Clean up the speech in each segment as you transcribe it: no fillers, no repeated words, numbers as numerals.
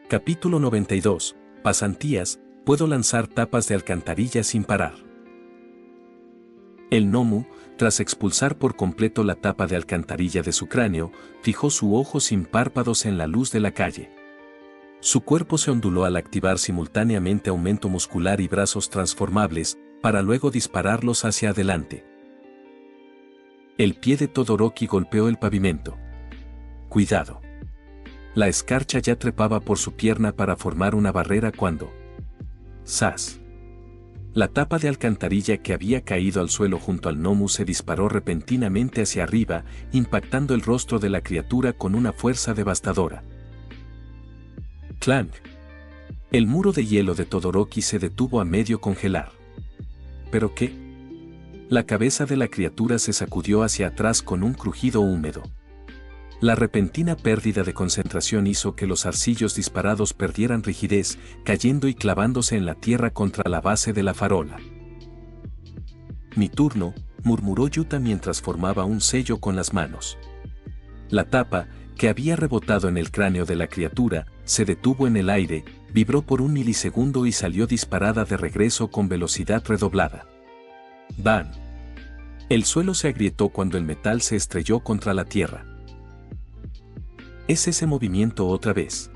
Capítulo 92. Pasantías, puedo lanzar tapas de alcantarilla sin parar. El gnomu, tras expulsar por completo la tapa de alcantarilla de su cráneo, fijó su ojo sin párpados en la luz de la calle. Su cuerpo se onduló al activar simultáneamente aumento muscular y brazos transformables, para luego dispararlos hacia adelante. El pie de Todoroki golpeó el pavimento. ¡Cuidado! La escarcha ya trepaba por su pierna para formar una barrera cuando... ¡zas! La tapa de alcantarilla que había caído al suelo junto al gnomu se disparó repentinamente hacia arriba, impactando el rostro de la criatura con una fuerza devastadora. ¡Clank! El muro de hielo de Todoroki se detuvo a medio congelar. ¿Pero qué? La cabeza de la criatura se sacudió hacia atrás con un crujido húmedo. La repentina pérdida de concentración hizo que los arcillos disparados perdieran rigidez, cayendo y clavándose en la tierra contra la base de la farola. «Mi turno», murmuró Yuta mientras formaba un sello con las manos. La tapa, que había rebotado en el cráneo de la criatura, se detuvo en el aire, vibró por un milisegundo y salió disparada de regreso con velocidad redoblada. ¡Bam! El suelo se agrietó cuando el metal se estrelló contra la tierra. ¿Es ese movimiento otra vez?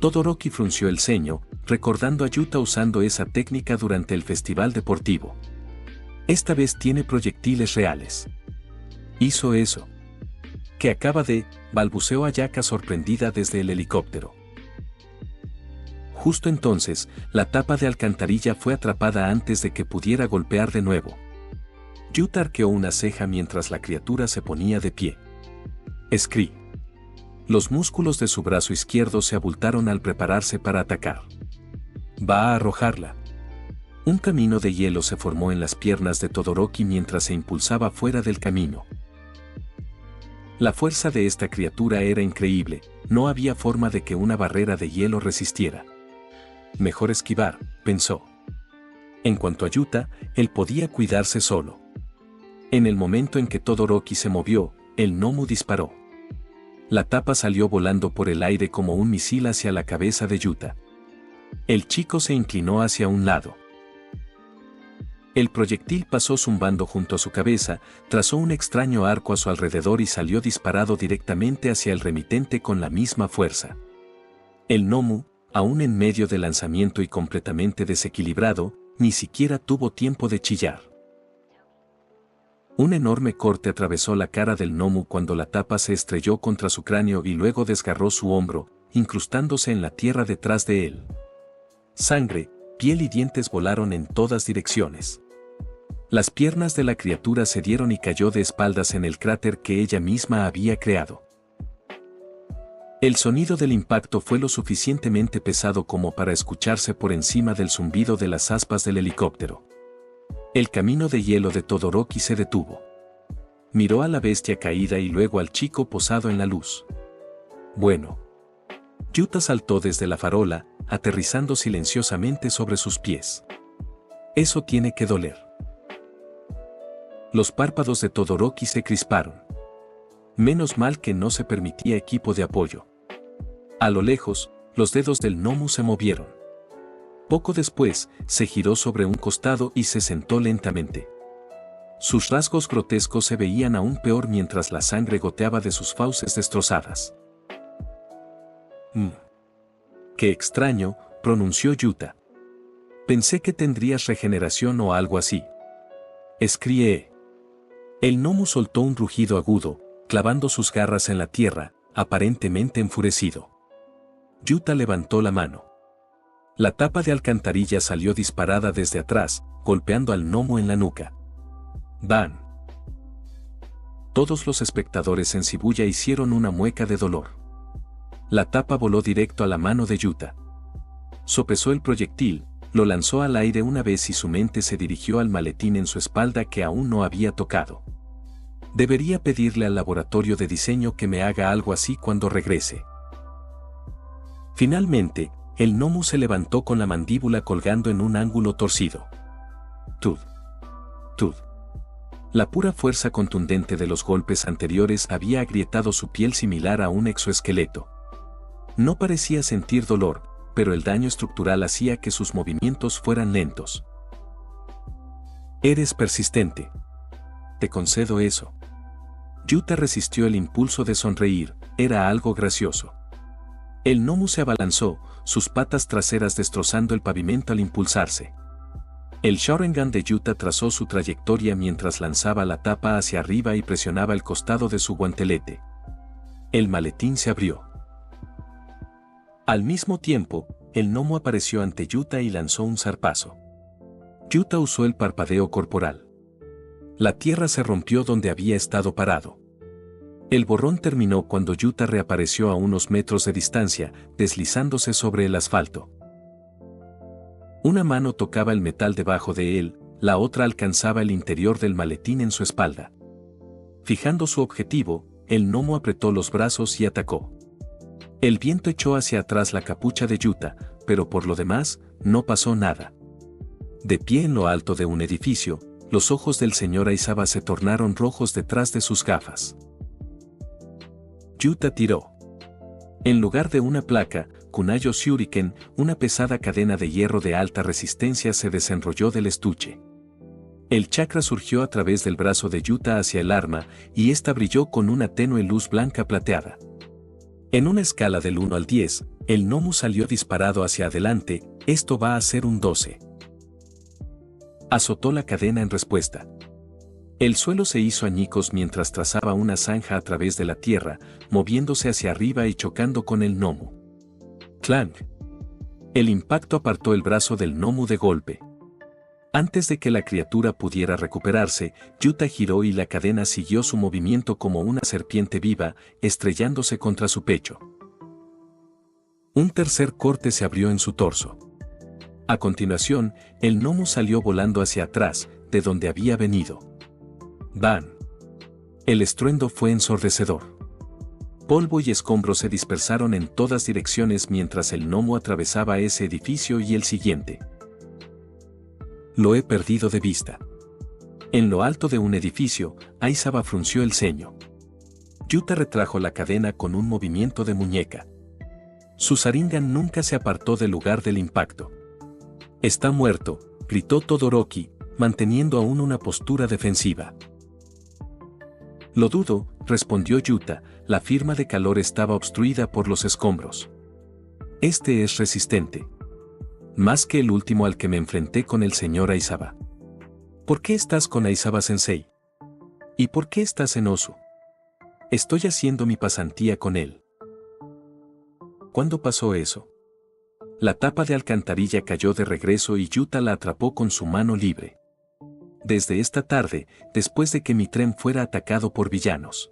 Todoroki frunció el ceño, recordando a Yuta usando esa técnica durante el festival deportivo. Esta vez tiene proyectiles reales. Hizo eso. ¿Qué acaba de? Balbuceó Ayaka sorprendida desde el helicóptero. Justo entonces, la tapa de alcantarilla fue atrapada antes de que pudiera golpear de nuevo. Yuta arqueó una ceja mientras la criatura se ponía de pie. Scree. Los músculos de su brazo izquierdo se abultaron al prepararse para atacar. Va a arrojarla. Un camino de hielo se formó en las piernas de Todoroki mientras se impulsaba fuera del camino. La fuerza de esta criatura era increíble, no había forma de que una barrera de hielo resistiera. Mejor esquivar, pensó. En cuanto a Yuta, él podía cuidarse solo. En el momento en que Todoroki se movió, el gnomu disparó. La tapa salió volando por el aire como un misil hacia la cabeza de Yuta. El chico se inclinó hacia un lado. El proyectil pasó zumbando junto a su cabeza, trazó un extraño arco a su alrededor y salió disparado directamente hacia el remitente con la misma fuerza. El gnomu, aún en medio del lanzamiento y completamente desequilibrado, ni siquiera tuvo tiempo de chillar. Un enorme corte atravesó la cara del gnomu cuando la tapa se estrelló contra su cráneo y luego desgarró su hombro, incrustándose en la tierra detrás de él. Sangre, piel y dientes volaron en todas direcciones. Las piernas de la criatura cedieron y cayó de espaldas en el cráter que ella misma había creado. El sonido del impacto fue lo suficientemente pesado como para escucharse por encima del zumbido de las aspas del helicóptero. El camino de hielo de Todoroki se detuvo. Miró a la bestia caída y luego al chico posado en la luz. Bueno. Yuta saltó desde la farola, aterrizando silenciosamente sobre sus pies. Eso tiene que doler. Los párpados de Todoroki se crisparon. Menos mal que no se permitía equipo de apoyo. A lo lejos, los dedos del gnomu se movieron. Poco después, se giró sobre un costado y se sentó lentamente. Sus rasgos grotescos se veían aún peor mientras la sangre goteaba de sus fauces destrozadas. «Qué extraño», pronunció Yuta. «Pensé que tendrías regeneración o algo así». Escrié. El gnomu soltó un rugido agudo, clavando sus garras en la tierra, aparentemente enfurecido. Yuta levantó la mano. La tapa de alcantarilla salió disparada desde atrás, golpeando al gnomu en la nuca. ¡Bam! Todos los espectadores en Shibuya hicieron una mueca de dolor. La tapa voló directo a la mano de Yuta. Sopesó el proyectil, lo lanzó al aire una vez y su mente se dirigió al maletín en su espalda que aún no había tocado. Debería pedirle al laboratorio de diseño que me haga algo así cuando regrese. Finalmente, el gnomu se levantó con la mandíbula colgando en un ángulo torcido. Tud. Tud. La pura fuerza contundente de los golpes anteriores había agrietado su piel similar a un exoesqueleto. No parecía sentir dolor, pero el daño estructural hacía que sus movimientos fueran lentos. Eres persistente. Te concedo eso. Yuta resistió el impulso de sonreír, era algo gracioso. El gnomo se abalanzó, sus patas traseras destrozando el pavimento al impulsarse. El Sharingan de Yuta trazó su trayectoria mientras lanzaba la tapa hacia arriba y presionaba el costado de su guantelete. El maletín se abrió. Al mismo tiempo, el gnomo apareció ante Yuta y lanzó un zarpazo. Yuta usó el parpadeo corporal. La tierra se rompió donde había estado parado. El borrón terminó cuando Yuta reapareció a unos metros de distancia, deslizándose sobre el asfalto. Una mano tocaba el metal debajo de él, la otra alcanzaba el interior del maletín en su espalda. Fijando su objetivo, el gnomo apretó los brazos y atacó. El viento echó hacia atrás la capucha de Yuta, pero por lo demás, no pasó nada. De pie en lo alto de un edificio, los ojos del señor Aizawa se tornaron rojos detrás de sus gafas. Yuta tiró. En lugar de una placa, Kunayo Shuriken, una pesada cadena de hierro de alta resistencia se desenrolló del estuche. El chakra surgió a través del brazo de Yuta hacia el arma, y ésta brilló con una tenue luz blanca plateada. En una escala del 1 al 10, el gnomo salió disparado hacia adelante, esto va a ser un 12. Azotó la cadena en respuesta. El suelo se hizo añicos mientras trazaba una zanja a través de la tierra, moviéndose hacia arriba y chocando con el gnomo. ¡Clank! El impacto apartó el brazo del gnomo de golpe. Antes de que la criatura pudiera recuperarse, Yuta giró y la cadena siguió su movimiento como una serpiente viva, estrellándose contra su pecho. Un tercer corte se abrió en su torso. A continuación, el gnomo salió volando hacia atrás, de donde había venido. ¡Bam! El estruendo fue ensordecedor. Polvo y escombros se dispersaron en todas direcciones mientras el gnomo atravesaba ese edificio y el siguiente. Lo he perdido de vista. En lo alto de un edificio, Aizawa frunció el ceño. Yuta retrajo la cadena con un movimiento de muñeca. Su Sharingan nunca se apartó del lugar del impacto. «Está muerto», gritó Todoroki, manteniendo aún una postura defensiva. «Lo dudo», respondió Yuta, la firma de calor estaba obstruida por los escombros. «Este es resistente. Más que el último al que me enfrenté con el señor Aizawa». «¿Por qué estás con Aizawa-sensei? ¿Y por qué estás en Osu?» «Estoy haciendo mi pasantía con él». ¿Cuándo pasó eso? La tapa de alcantarilla cayó de regreso y Yuta la atrapó con su mano libre. Desde esta tarde, después de que mi tren fuera atacado por villanos.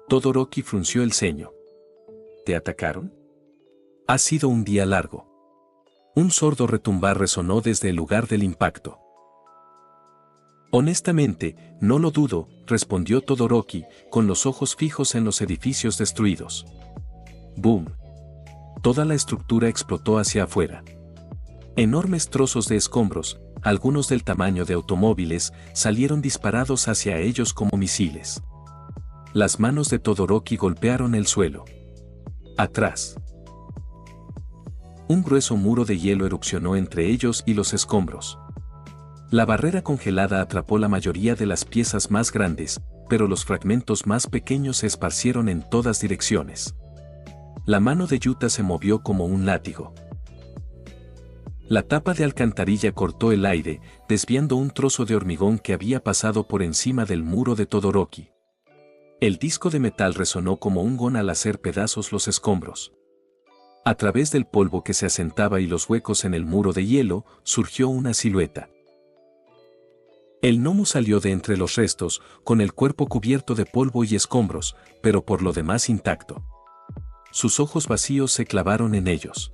Todoroki frunció el ceño. ¿Te atacaron? Ha sido un día largo. Un sordo retumbar resonó desde el lugar del impacto. Honestamente, no lo dudo, respondió Todoroki, con los ojos fijos en los edificios destruidos. ¡Boom! Toda la estructura explotó hacia afuera. Enormes trozos de escombros, algunos del tamaño de automóviles, salieron disparados hacia ellos como misiles. Las manos de Todoroki golpearon el suelo. Atrás. Un grueso muro de hielo erupcionó entre ellos y los escombros. La barrera congelada atrapó la mayoría de las piezas más grandes, pero los fragmentos más pequeños se esparcieron en todas direcciones. La mano de Yuta se movió como un látigo. La tapa de alcantarilla cortó el aire, desviando un trozo de hormigón que había pasado por encima del muro de Todoroki. El disco de metal resonó como un gong al hacer pedazos los escombros. A través del polvo que se asentaba y los huecos en el muro de hielo, surgió una silueta. El gnomo salió de entre los restos, con el cuerpo cubierto de polvo y escombros, pero por lo demás intacto. Sus ojos vacíos se clavaron en ellos.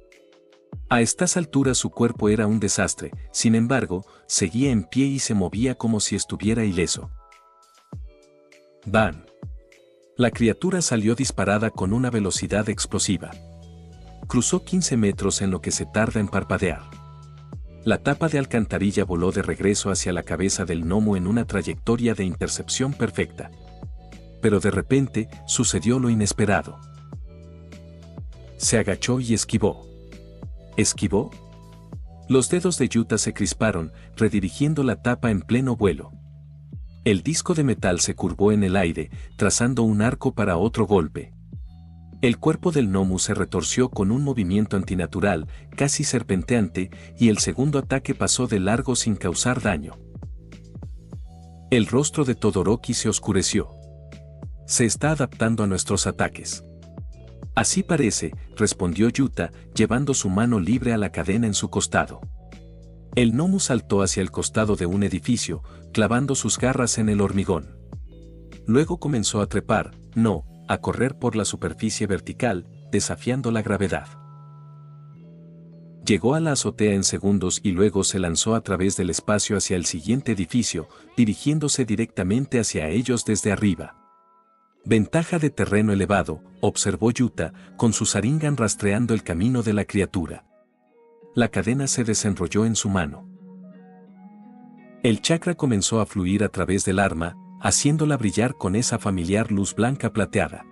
A estas alturas su cuerpo era un desastre, sin embargo, seguía en pie y se movía como si estuviera ileso. ¡Bam! La criatura salió disparada con una velocidad explosiva. Cruzó 15 metros en lo que se tarda en parpadear. La tapa de alcantarilla voló de regreso hacia la cabeza del gnomo en una trayectoria de intercepción perfecta. Pero de repente, sucedió lo inesperado. Se agachó y esquivó. ¿Esquivó? Los dedos de Yuta se crisparon, redirigiendo la tapa en pleno vuelo. El disco de metal se curvó en el aire, trazando un arco para otro golpe. El cuerpo del gnomo se retorció con un movimiento antinatural, casi serpenteante, y el segundo ataque pasó de largo sin causar daño. El rostro de Todoroki se oscureció. Se está adaptando a nuestros ataques. Así parece, respondió Yuta, llevando su mano libre a la cadena en su costado. El gnomo saltó hacia el costado de un edificio, clavando sus garras en el hormigón. Luego comenzó a trepar, a correr por la superficie vertical, desafiando la gravedad. Llegó a la azotea en segundos y luego se lanzó a través del espacio hacia el siguiente edificio, dirigiéndose directamente hacia ellos desde arriba. Ventaja de terreno elevado, observó Yuta, con su Sharingan rastreando el camino de la criatura. La cadena se desenrolló en su mano. El chakra comenzó a fluir a través del arma, haciéndola brillar con esa familiar luz blanca plateada.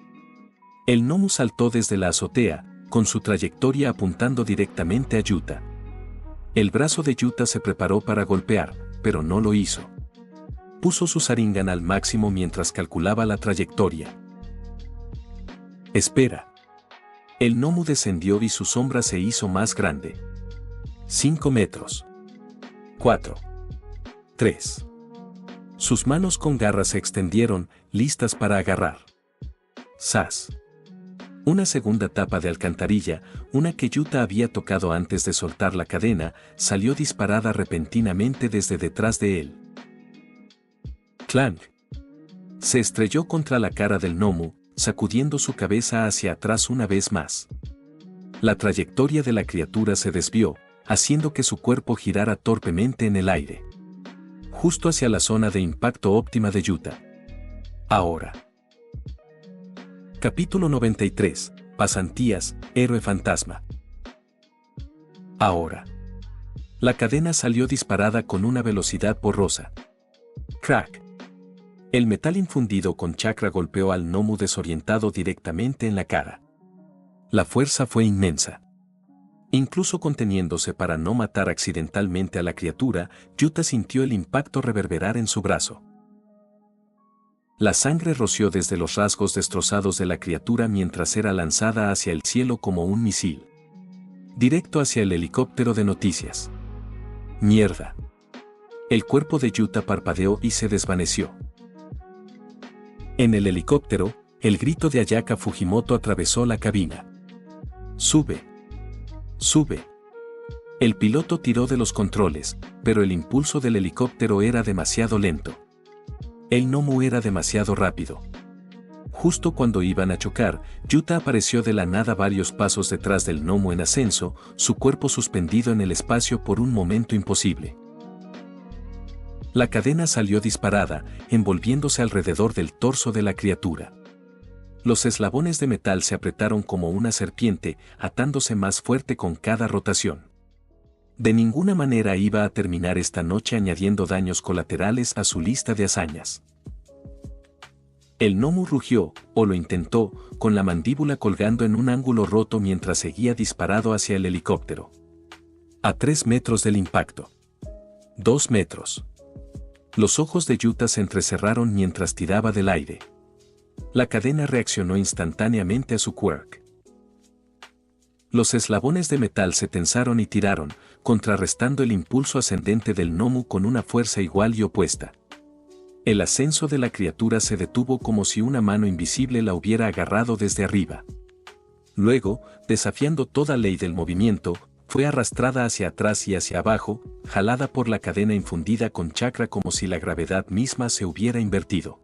El gnomo saltó desde la azotea, con su trayectoria apuntando directamente a Yuta. El brazo de Yuta se preparó para golpear, pero no lo hizo. Puso su Sharingan al máximo mientras calculaba la trayectoria. Espera. El gnomo descendió y su sombra se hizo más grande. 5 metros. 4. 3. Sus manos con garras se extendieron, listas para agarrar. ¡Zas! Una segunda tapa de alcantarilla, una que Yuta había tocado antes de soltar la cadena, salió disparada repentinamente desde detrás de él. ¡Clank! Se estrelló contra la cara del gnomo, sacudiendo su cabeza hacia atrás una vez más. La trayectoria de la criatura se desvió, haciendo que su cuerpo girara torpemente en el aire. Justo hacia la zona de impacto óptima de Yuta. Ahora. Capítulo 93. Pasantías, héroe fantasma. Ahora. La cadena salió disparada con una velocidad borrosa. Crack. El metal infundido con chakra golpeó al gnomo desorientado directamente en la cara. La fuerza fue inmensa. Incluso conteniéndose para no matar accidentalmente a la criatura, Yuta sintió el impacto reverberar en su brazo. La sangre roció desde los rasgos destrozados de la criatura mientras era lanzada hacia el cielo como un misil. Directo hacia el helicóptero de noticias. ¡Mierda! El cuerpo de Yuta parpadeó y se desvaneció. En el helicóptero, el grito de Ayaka Fujimoto atravesó la cabina. ¡Sube! ¡Sube! El piloto tiró de los controles, pero el impulso del helicóptero era demasiado lento. El gnomo era demasiado rápido. Justo cuando iban a chocar, Yuta apareció de la nada varios pasos detrás del gnomo en ascenso, su cuerpo suspendido en el espacio por un momento imposible. La cadena salió disparada, envolviéndose alrededor del torso de la criatura. Los eslabones de metal se apretaron como una serpiente, atándose más fuerte con cada rotación. De ninguna manera iba a terminar esta noche añadiendo daños colaterales a su lista de hazañas. El gnomo rugió, o lo intentó, con la mandíbula colgando en un ángulo roto mientras seguía disparado hacia el helicóptero. A 3 metros del impacto. 2 metros. Los ojos de Yuta se entrecerraron mientras tiraba del aire. La cadena reaccionó instantáneamente a su quirk. Los eslabones de metal se tensaron y tiraron, contrarrestando el impulso ascendente del gnomo con una fuerza igual y opuesta. El ascenso de la criatura se detuvo como si una mano invisible la hubiera agarrado desde arriba. Luego, desafiando toda ley del movimiento, fue arrastrada hacia atrás y hacia abajo, jalada por la cadena infundida con chakra como si la gravedad misma se hubiera invertido.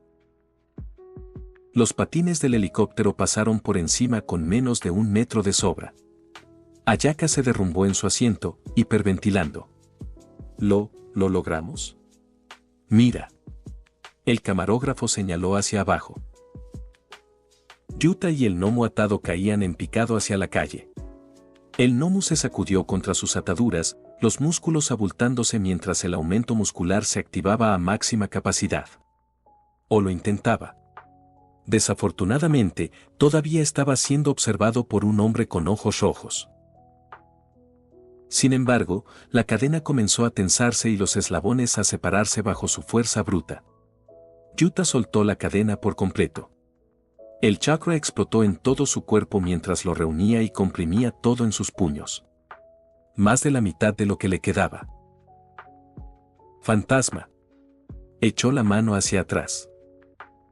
Los patines del helicóptero pasaron por encima con menos de 1 metro de sobra. Ayaka se derrumbó en su asiento, hiperventilando. ¿Lo logramos? Mira. El camarógrafo señaló hacia abajo. Yuta y el gnomo atado caían en picado hacia la calle. El gnomo se sacudió contra sus ataduras, los músculos abultándose mientras el aumento muscular se activaba a máxima capacidad. O lo intentaba. Desafortunadamente, todavía estaba siendo observado por un hombre con ojos rojos. Sin embargo, la cadena comenzó a tensarse y los eslabones a separarse bajo su fuerza bruta. Yuta soltó la cadena por completo. El chakra explotó en todo su cuerpo mientras lo reunía y comprimía todo en sus puños. Más de la mitad de lo que le quedaba. Fantasma. Echó la mano hacia atrás.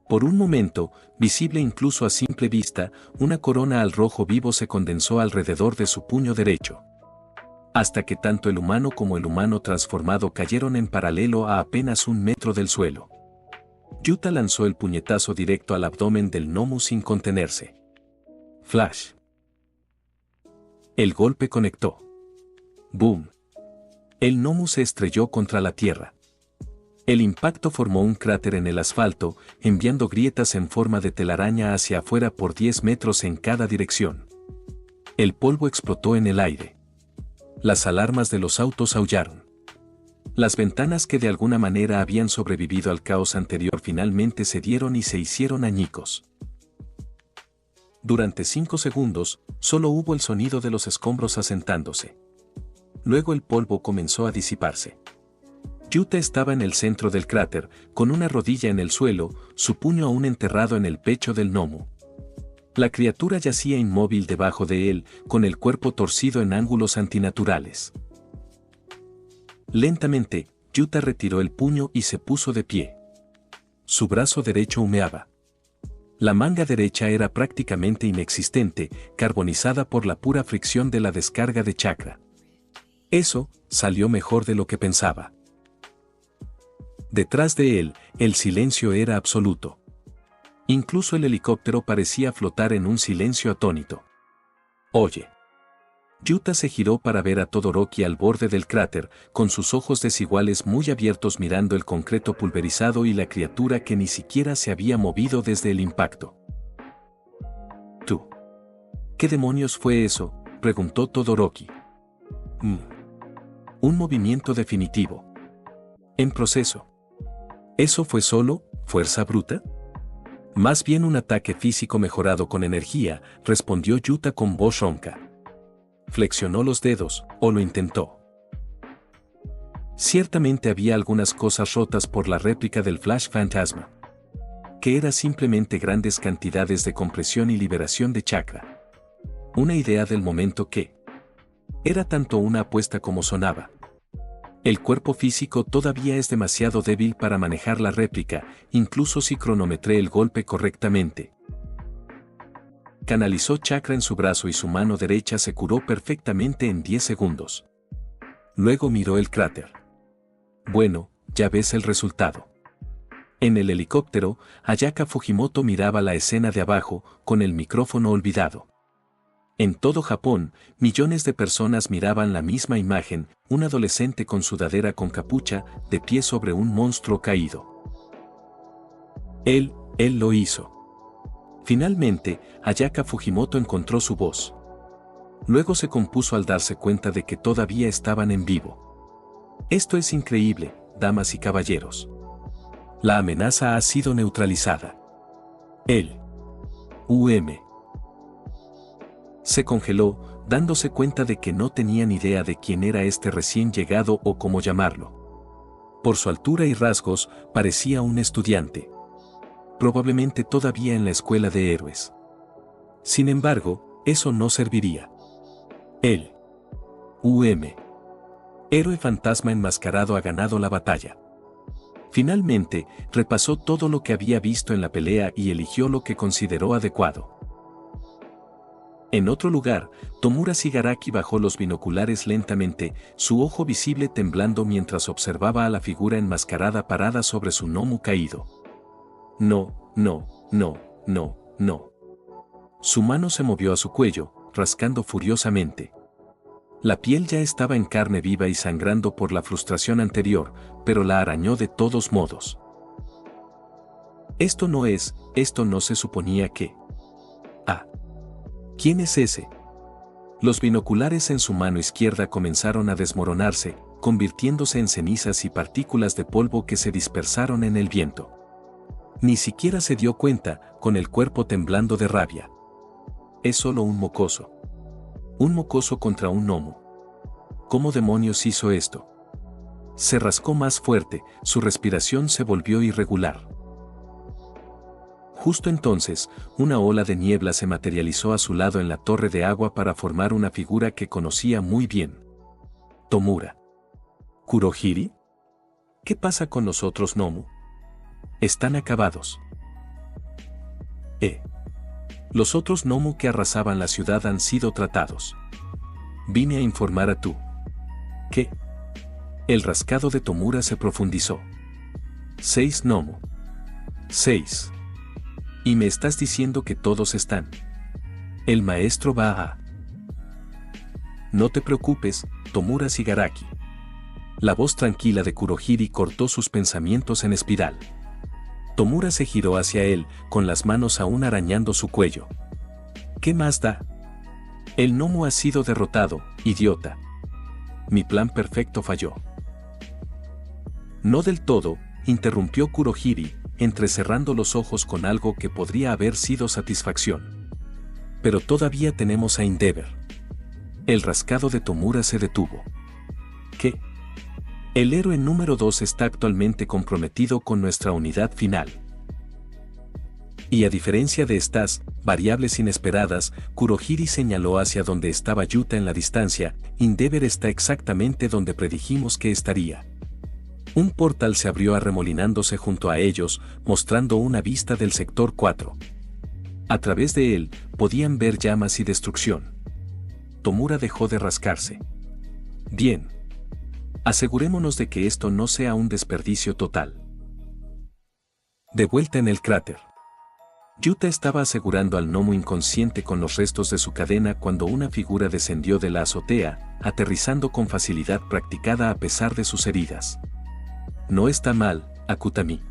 Por un momento, visible incluso a simple vista, una corona al rojo vivo se condensó alrededor de su puño derecho. Hasta que tanto el humano como el humano transformado cayeron en paralelo a apenas 1 metro del suelo. Yuta lanzó el puñetazo directo al abdomen del gnomo sin contenerse. Flash. El golpe conectó. ¡Boom! El gnomo se estrelló contra la tierra. El impacto formó un cráter en el asfalto, enviando grietas en forma de telaraña hacia afuera por 10 metros en cada dirección. El polvo explotó en el aire. Las alarmas de los autos aullaron. Las ventanas que de alguna manera habían sobrevivido al caos anterior finalmente cedieron y se hicieron añicos. Durante 5 segundos, solo hubo el sonido de los escombros asentándose. Luego el polvo comenzó a disiparse. Yuta estaba en el centro del cráter, con una rodilla en el suelo, su puño aún enterrado en el pecho del gnomo. La criatura yacía inmóvil debajo de él, con el cuerpo torcido en ángulos antinaturales. Lentamente, Yuta retiró el puño y se puso de pie. Su brazo derecho humeaba. La manga derecha era prácticamente inexistente, carbonizada por la pura fricción de la descarga de chakra. Eso salió mejor de lo que pensaba. Detrás de él, el silencio era absoluto. Incluso el helicóptero parecía flotar en un silencio atónito. Oye. Yuta se giró para ver a Todoroki al borde del cráter, con sus ojos desiguales muy abiertos mirando el concreto pulverizado y la criatura que ni siquiera se había movido desde el impacto. ¿Tú? ¿Qué demonios fue eso?, preguntó Todoroki. Un movimiento definitivo. En proceso. ¿Eso fue solo fuerza bruta? Más bien un ataque físico mejorado con energía, respondió Yuta con voz ronca. Flexionó los dedos, o lo intentó. Ciertamente había algunas cosas rotas por la réplica del Flash Fantasma. Que era simplemente grandes cantidades de compresión y liberación de chakra. Una idea del momento que era tanto una apuesta como sonaba. El cuerpo físico todavía es demasiado débil para manejar la réplica, incluso si cronometré el golpe correctamente. Canalizó chakra en su brazo y su mano derecha se curó perfectamente en 10 segundos. Luego miró el cráter. Bueno, ya ves el resultado. En el helicóptero, Ayaka Fujimoto miraba la escena de abajo, con el micrófono olvidado. En todo Japón, millones de personas miraban la misma imagen, un adolescente con sudadera con capucha, de pie sobre un monstruo caído. Él lo hizo. Finalmente, Ayaka Fujimoto encontró su voz. Luego se compuso al darse cuenta de que todavía estaban en vivo. Esto es increíble, damas y caballeros. La amenaza ha sido neutralizada. El se congeló, dándose cuenta de que no tenían idea de quién era este recién llegado o cómo llamarlo. Por su altura y rasgos, parecía un estudiante. Probablemente todavía en la escuela de héroes. Sin embargo, eso no serviría. El héroe fantasma enmascarado ha ganado la batalla. Finalmente, repasó todo lo que había visto en la pelea y eligió lo que consideró adecuado. En otro lugar, Tomura Shigaraki bajó los binoculares lentamente, su ojo visible temblando mientras observaba a la figura enmascarada parada sobre su gnomo caído. No. Su mano se movió a su cuello, rascando furiosamente. La piel ya estaba en carne viva y sangrando por la frustración anterior, pero la arañó de todos modos. Esto no se suponía que... ¿Quién es ese? Los binoculares en su mano izquierda comenzaron a desmoronarse, convirtiéndose en cenizas y partículas de polvo que se dispersaron en el viento. Ni siquiera se dio cuenta, con el cuerpo temblando de rabia. Es solo un mocoso. Un mocoso contra un gnomo. ¿Cómo demonios hizo esto? Se rascó más fuerte, su respiración se volvió irregular. Justo entonces, una ola de niebla se materializó a su lado en la torre de agua para formar una figura que conocía muy bien. Tomura. ¿Kurohiri? ¿Qué pasa con los otros gnomu? Están acabados. Los otros gnomu que arrasaban la ciudad han sido tratados. Vine a informar a tú. ¿Qué? El rascado de Tomura se profundizó. 6 gnomu. 6. Y me estás diciendo que todos están. El maestro va a... No te preocupes, Tomura Shigaraki. La voz tranquila de Kurohiri cortó sus pensamientos en espiral. Tomura se giró hacia él, con las manos aún arañando su cuello. ¿Qué más da? El gnomo ha sido derrotado, idiota. Mi plan perfecto falló. No del todo, interrumpió Kurohiri, entrecerrando los ojos con algo que podría haber sido satisfacción. Pero todavía tenemos a Endeavor. El rascado de Tomura se detuvo. ¿Qué? El héroe número 2 está actualmente comprometido con nuestra unidad final. Y a diferencia de estas variables inesperadas, Kurohiri señaló hacia donde estaba Yuta en la distancia. Endeavor está exactamente donde predijimos que estaría. Un portal se abrió arremolinándose junto a ellos, mostrando una vista del sector 4. A través de él, podían ver llamas y destrucción. Tomura dejó de rascarse. Bien. Asegurémonos de que esto no sea un desperdicio total. De vuelta en el cráter. Yuta estaba asegurando al gnomo inconsciente con los restos de su cadena cuando una figura descendió de la azotea, aterrizando con facilidad practicada a pesar de sus heridas. No está mal, Akutami.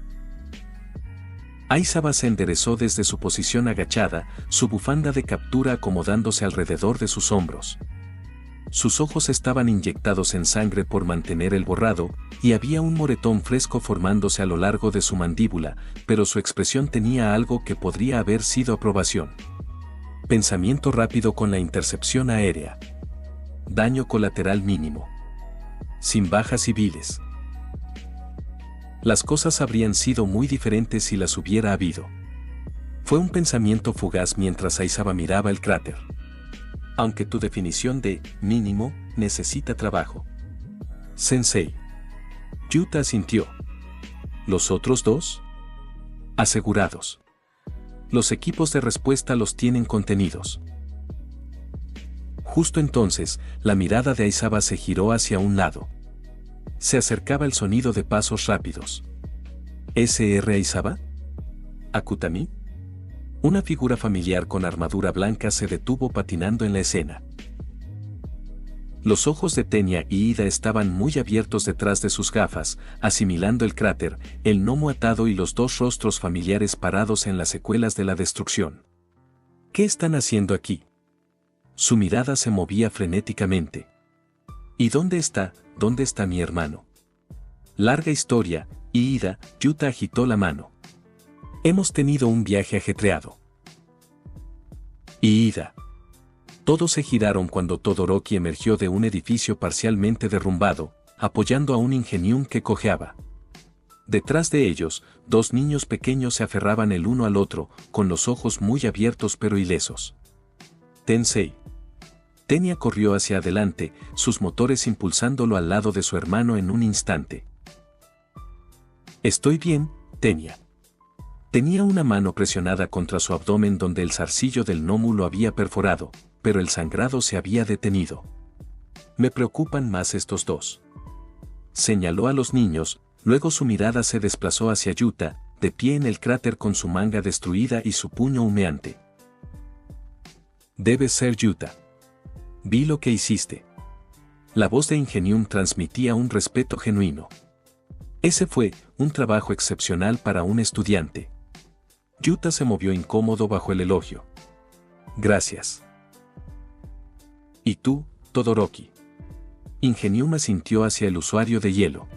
Aizawa se enderezó desde su posición agachada, su bufanda de captura acomodándose alrededor de sus hombros. Sus ojos estaban inyectados en sangre por mantener el borrado, y había un moretón fresco formándose a lo largo de su mandíbula, pero su expresión tenía algo que podría haber sido aprobación. Pensamiento rápido con la intercepción aérea. Daño colateral mínimo. Sin bajas civiles. Las cosas habrían sido muy diferentes si las hubiera habido. Fue un pensamiento fugaz mientras Aizawa miraba el cráter. Aunque tu definición de mínimo necesita trabajo. Sensei. Yuta asintió. ¿Los otros dos? Asegurados. Los equipos de respuesta los tienen contenidos. Justo entonces, la mirada de Aizawa se giró hacia un lado. Se acercaba el sonido de pasos rápidos. ¿S.R. Aizawa? ¿Akutami? Una figura familiar con armadura blanca se detuvo patinando en la escena. Los ojos de Tenya y Ida estaban muy abiertos detrás de sus gafas, asimilando el cráter, el gnomo atado y los dos rostros familiares parados en las secuelas de la destrucción. ¿Qué están haciendo aquí? Su mirada se movía frenéticamente. ¿Y dónde está mi hermano? Larga historia, y Ida, Yuta agitó la mano. Hemos tenido un viaje ajetreado. Y Ida. Todos se giraron cuando Todoroki emergió de un edificio parcialmente derrumbado, apoyando a un Ingenium que cojeaba. Detrás de ellos, 2 niños pequeños se aferraban el uno al otro, con los ojos muy abiertos pero ilesos. Tensei. Tenya corrió hacia adelante, sus motores impulsándolo al lado de su hermano en un instante. Estoy bien, Tenya. Tenía una mano presionada contra su abdomen donde el zarcillo del gnomo lo había perforado, pero el sangrado se había detenido. Me preocupan más estos dos. Señaló a los niños, luego su mirada se desplazó hacia Yuta, de pie en el cráter con su manga destruida y su puño humeante. Debe ser Yuta. Vi lo que hiciste. La voz de Ingenium transmitía un respeto genuino. Ese fue un trabajo excepcional para un estudiante. Yuta se movió incómodo bajo el elogio. Gracias. ¿Y tú, Todoroki? Ingenium asintió hacia el usuario de hielo.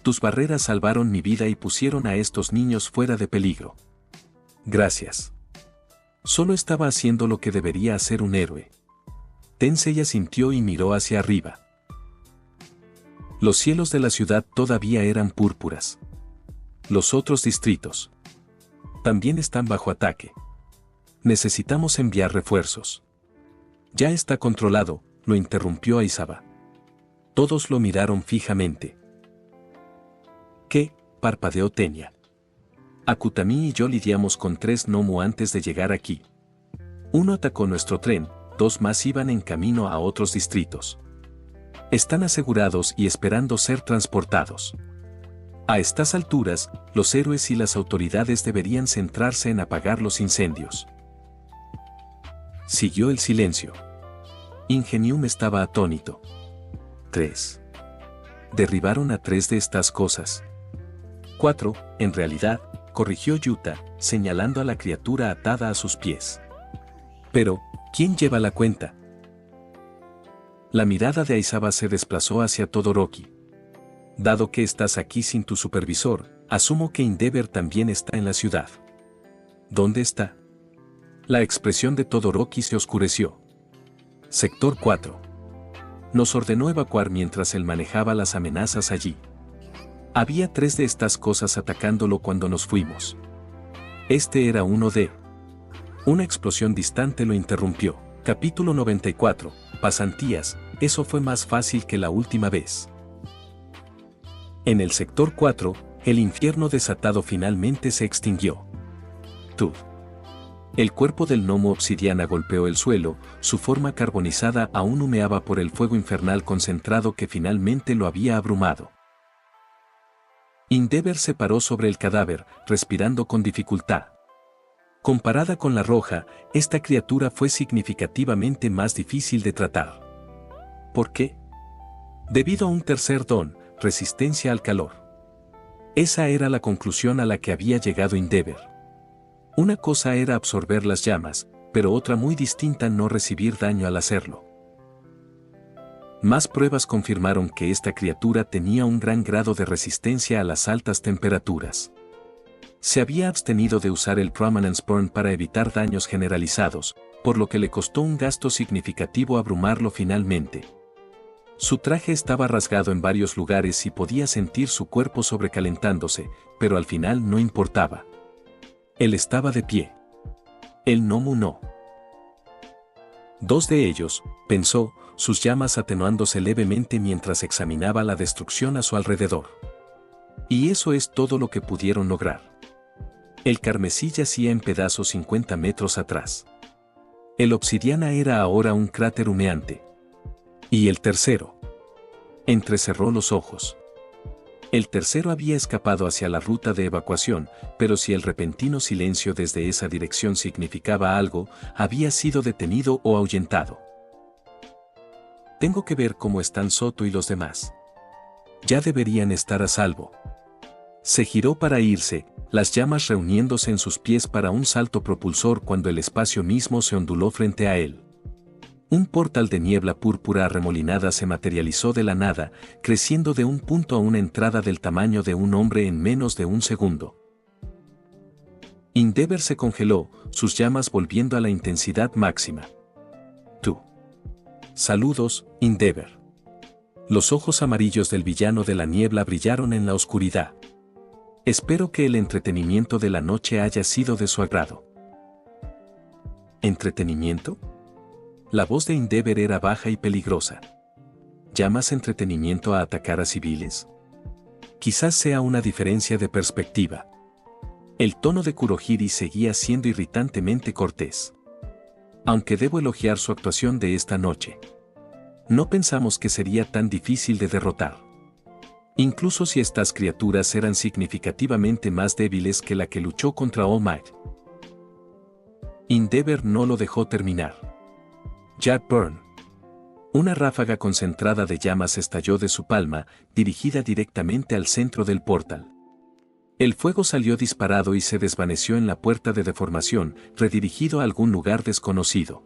Tus barreras salvaron mi vida y pusieron a estos niños fuera de peligro. Gracias. Solo estaba haciendo lo que debería hacer un héroe. Tensei asintió y miró hacia arriba. Los cielos de la ciudad todavía eran púrpuras. Los otros distritos también están bajo ataque. Necesitamos enviar refuerzos. Ya está controlado, lo interrumpió Aizawa. Todos lo miraron fijamente. ¿Qué? Parpadeó Tenya. Akutami y yo lidiamos con 3 Nomu antes de llegar aquí. Uno atacó nuestro tren, 2 más iban en camino a otros distritos. Están asegurados y esperando ser transportados. A estas alturas, los héroes y las autoridades deberían centrarse en apagar los incendios. Siguió el silencio. Ingenium estaba atónito. 3. Derribaron a 3 de estas cosas. 4, en realidad, corrigió Yuta, señalando a la criatura atada a sus pies. Pero, ¿quién lleva la cuenta? La mirada de Aizawa se desplazó hacia Todoroki. Dado que estás aquí sin tu supervisor, asumo que Endeavor también está en la ciudad. ¿Dónde está? La expresión de Todoroki se oscureció. Sector 4. Nos ordenó evacuar mientras él manejaba las amenazas allí. Había 3 de estas cosas atacándolo cuando nos fuimos. Este era uno de... Una explosión distante lo interrumpió. Capítulo 94. Pasantías, eso fue más fácil que la última vez. En el sector 4, el infierno desatado finalmente se extinguió. Tud. El cuerpo del gnomo obsidiana golpeó el suelo, su forma carbonizada aún humeaba por el fuego infernal concentrado que finalmente lo había abrumado. Endeavor se paró sobre el cadáver, respirando con dificultad. Comparada con la roja, esta criatura fue significativamente más difícil de tratar. ¿Por qué? Debido a un tercer don, resistencia al calor. Esa era la conclusión a la que había llegado Endeavor. Una cosa era absorber las llamas, pero otra muy distinta no recibir daño al hacerlo. Más pruebas confirmaron que esta criatura tenía un gran grado de resistencia a las altas temperaturas. Se había abstenido de usar el Prominence Burn para evitar daños generalizados, por lo que le costó un gasto significativo abrumarlo finalmente. Su traje estaba rasgado en varios lugares y podía sentir su cuerpo sobrecalentándose, pero al final no importaba. Él estaba de pie. El gnomo no. 2 de ellos, pensó, sus llamas atenuándose levemente mientras examinaba la destrucción a su alrededor. Y eso es todo lo que pudieron lograr. El carmesí yacía en pedazos 50 metros atrás. El obsidiana era ahora un cráter humeante. Y el tercero. Entrecerró los ojos. El tercero había escapado hacia la ruta de evacuación, pero si el repentino silencio desde esa dirección significaba algo, había sido detenido o ahuyentado. Tengo que ver cómo están Soto y los demás. Ya deberían estar a salvo. Se giró para irse, las llamas reuniéndose en sus pies para un salto propulsor cuando el espacio mismo se onduló frente a él. Un portal de niebla púrpura arremolinada se materializó de la nada, creciendo de un punto a una entrada del tamaño de un hombre en menos de un segundo. Endeavor se congeló, sus llamas volviendo a la intensidad máxima. Tú. Saludos, Endeavor. Los ojos amarillos del villano de la niebla brillaron en la oscuridad. Espero que el entretenimiento de la noche haya sido de su agrado. ¿Entretenimiento? La voz de Endeavor era baja y peligrosa. ¿Llamas entretenimiento a atacar a civiles? Quizás sea una diferencia de perspectiva. El tono de Kurohiri seguía siendo irritantemente cortés. Aunque debo elogiar su actuación de esta noche. No pensamos que sería tan difícil de derrotar. Incluso si estas criaturas eran significativamente más débiles que la que luchó contra All Might. Endeavor no lo dejó terminar. Jack Byrne. Una ráfaga concentrada de llamas estalló de su palma, dirigida directamente al centro del portal. El fuego salió disparado y se desvaneció en la puerta de deformación, redirigido a algún lugar desconocido.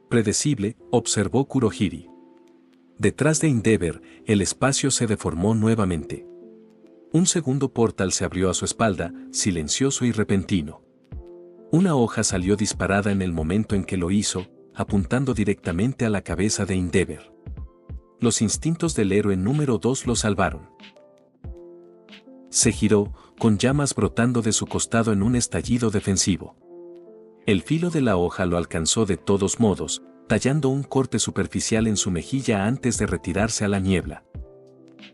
Predecible, observó Kurohiri. Detrás de Endeavor, el espacio se deformó nuevamente. Un segundo portal se abrió a su espalda, silencioso y repentino. Una hoja salió disparada en el momento en que lo hizo, apuntando directamente a la cabeza de Endeavor. Los instintos del héroe número 2 lo salvaron. Se giró, con llamas brotando de su costado en un estallido defensivo. El filo de la hoja lo alcanzó de todos modos, tallando un corte superficial en su mejilla antes de retirarse a la niebla.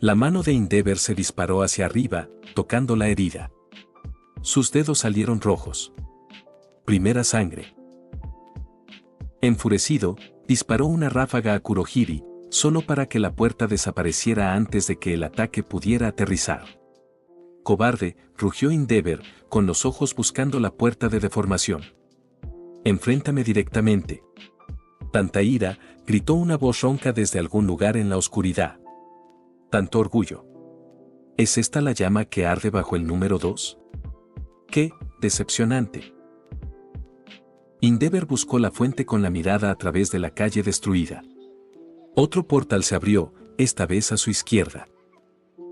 La mano de Endeavor se disparó hacia arriba, tocando la herida. Sus dedos salieron rojos. Primera sangre. Enfurecido, disparó una ráfaga a Kurohiri, solo para que la puerta desapareciera antes de que el ataque pudiera aterrizar. «Cobarde», rugió Endeavor, con los ojos buscando la puerta de deformación. «Enfréntame directamente». Tanta ira, gritó una voz ronca desde algún lugar en la oscuridad. Tanto orgullo. ¿Es esta la llama que arde bajo el número 2? ¡Qué decepcionante! Endeavor buscó la fuente con la mirada a través de la calle destruida. Otro portal se abrió, esta vez a su izquierda.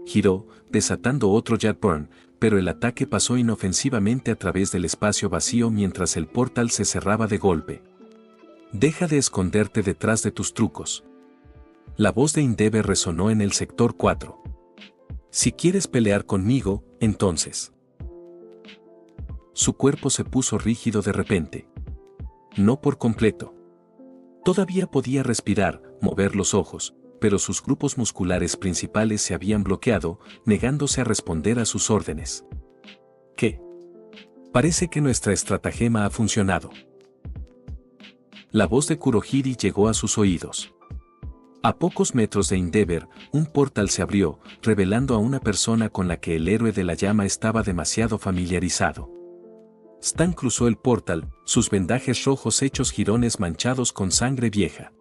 Giró, desatando otro Jetburn, pero el ataque pasó inofensivamente a través del espacio vacío mientras el portal se cerraba de golpe. «Deja de esconderte detrás de tus trucos». La voz de Endeavor resonó en el sector 4. «Si quieres pelear conmigo, entonces». Su cuerpo se puso rígido de repente. No por completo. Todavía podía respirar, mover los ojos, pero sus grupos musculares principales se habían bloqueado, negándose a responder a sus órdenes. ¿Qué? Parece que nuestra estratagema ha funcionado. La voz de Kurohiri llegó a sus oídos. A pocos metros de Endeavor, un portal se abrió, revelando a una persona con la que el héroe de la llama estaba demasiado familiarizado. Stan cruzó el portal, sus vendajes rojos hechos jirones manchados con sangre vieja.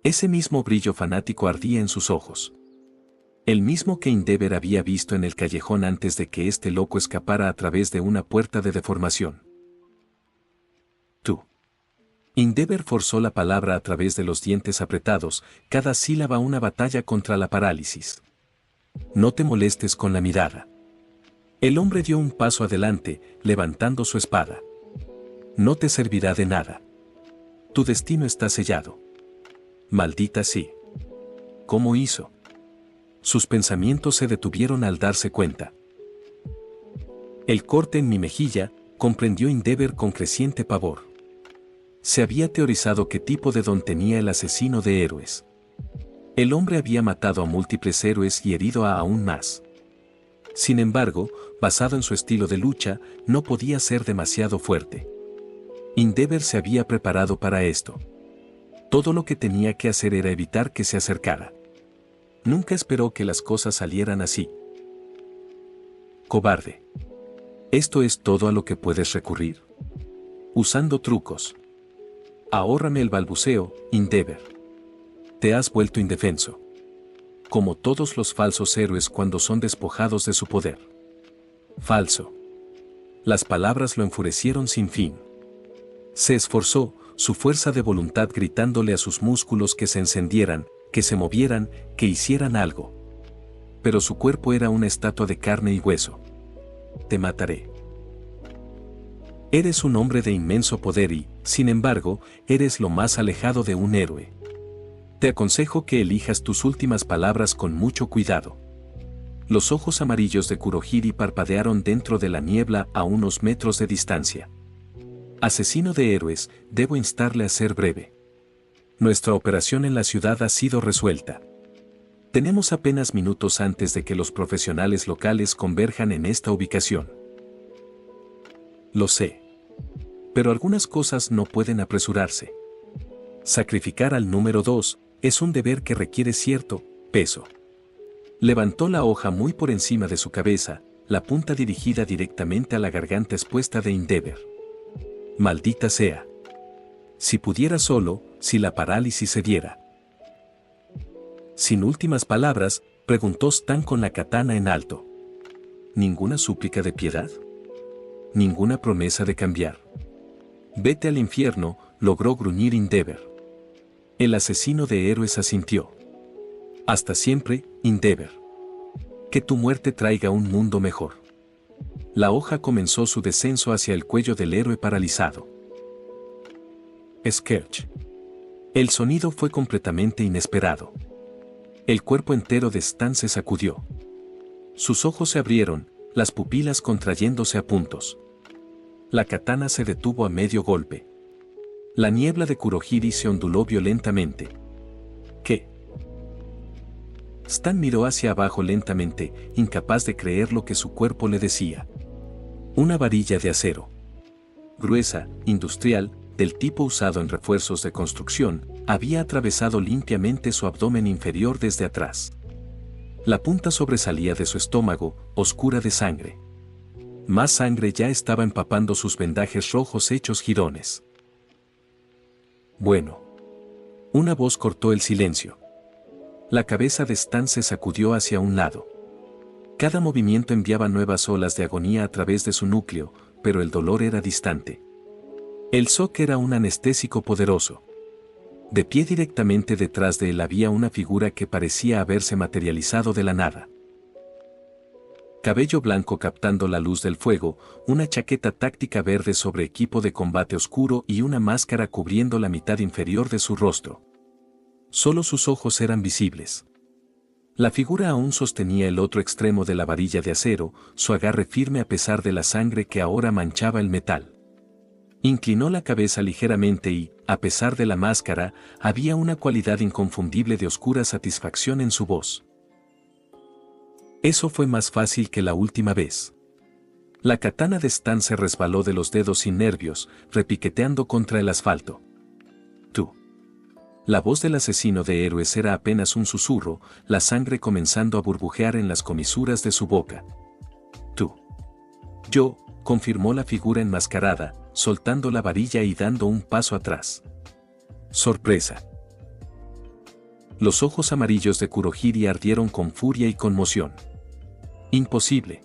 Ese mismo brillo fanático ardía en sus ojos. El mismo que Endeavor había visto en el callejón antes de que este loco escapara a través de una puerta de deformación. Tú. Endeavor forzó la palabra a través de los dientes apretados, cada sílaba una batalla contra la parálisis. No te molestes con la mirada. El hombre dio un paso adelante, levantando su espada. No te servirá de nada. Tu destino está sellado. Maldita sí. ¿Cómo hizo? Sus pensamientos se detuvieron al darse cuenta. El corte en mi mejilla, comprendió Endeavor con creciente pavor. Se había teorizado qué tipo de don tenía el asesino de héroes. El hombre había matado a múltiples héroes y herido a aún más. Sin embargo, basado en su estilo de lucha, no podía ser demasiado fuerte. Endeavor se había preparado para esto. Todo lo que tenía que hacer era evitar que se acercara. Nunca esperó que las cosas salieran así. Cobarde. ¿Esto es todo a lo que puedes recurrir? Usando trucos. Ahórrame el balbuceo, Endeavor. Te has vuelto indefenso. Como todos los falsos héroes cuando son despojados de su poder. Falso. Las palabras lo enfurecieron sin fin. Se esforzó, su fuerza de voluntad gritándole a sus músculos que se encendieran, que se movieran, que hicieran algo. Pero su cuerpo era una estatua de carne y hueso. Te mataré. Eres un hombre de inmenso poder y, sin embargo, eres lo más alejado de un héroe. Te aconsejo que elijas tus últimas palabras con mucho cuidado. Los ojos amarillos de Kurohiri parpadearon dentro de la niebla a unos metros de distancia. Asesino de héroes, debo instarle a ser breve. Nuestra operación en la ciudad ha sido resuelta. Tenemos apenas minutos antes de que los profesionales locales converjan en esta ubicación. Lo sé. Pero algunas cosas no pueden apresurarse. Sacrificar al número 2 es un deber que requiere cierto peso. Levantó la hoja muy por encima de su cabeza, la punta dirigida directamente a la garganta expuesta de Endeavor. Maldita sea. Si pudiera solo, si la parálisis se diera. Sin últimas palabras, preguntó Stan con la katana en alto. ¿Ninguna súplica de piedad? ¿Ninguna promesa de cambiar? Vete al infierno, logró gruñir Endeavor. El asesino de héroes asintió. Hasta siempre, Endeavor. Que tu muerte traiga un mundo mejor. La hoja comenzó su descenso hacia el cuello del héroe paralizado. Scourge. El sonido fue completamente inesperado. El cuerpo entero de Stan se sacudió. Sus ojos se abrieron, las pupilas contrayéndose a puntos. La katana se detuvo a medio golpe. La niebla de Kurohiri se onduló violentamente. ¿Qué? Stan miró hacia abajo lentamente, incapaz de creer lo que su cuerpo le decía. Una varilla de acero. Gruesa, industrial, del tipo usado en refuerzos de construcción, había atravesado limpiamente su abdomen inferior desde atrás. La punta sobresalía de su estómago, oscura de sangre. Más sangre ya estaba empapando sus vendajes rojos hechos jirones. Bueno. Una voz cortó el silencio. La cabeza de Stan se sacudió hacia un lado. Cada movimiento enviaba nuevas olas de agonía a través de su núcleo, pero el dolor era distante. El shock era un anestésico poderoso. De pie directamente detrás de él había una figura que parecía haberse materializado de la nada. Cabello blanco captando la luz del fuego, una chaqueta táctica verde sobre equipo de combate oscuro y una máscara cubriendo la mitad inferior de su rostro. Solo sus ojos eran visibles. La figura aún sostenía el otro extremo de la varilla de acero, su agarre firme a pesar de la sangre que ahora manchaba el metal. Inclinó la cabeza ligeramente y, a pesar de la máscara, había una cualidad inconfundible de oscura satisfacción en su voz. Eso fue más fácil que la última vez. La katana de Stan se resbaló de los dedos sin nervios, repiqueteando contra el asfalto. Tú. La voz del asesino de héroes era apenas un susurro, la sangre comenzando a burbujear en las comisuras de su boca. Tú. Yo, confirmó la figura enmascarada, soltando la varilla y dando un paso atrás. Sorpresa. Los ojos amarillos de Kurohiri ardieron con furia y conmoción. Imposible.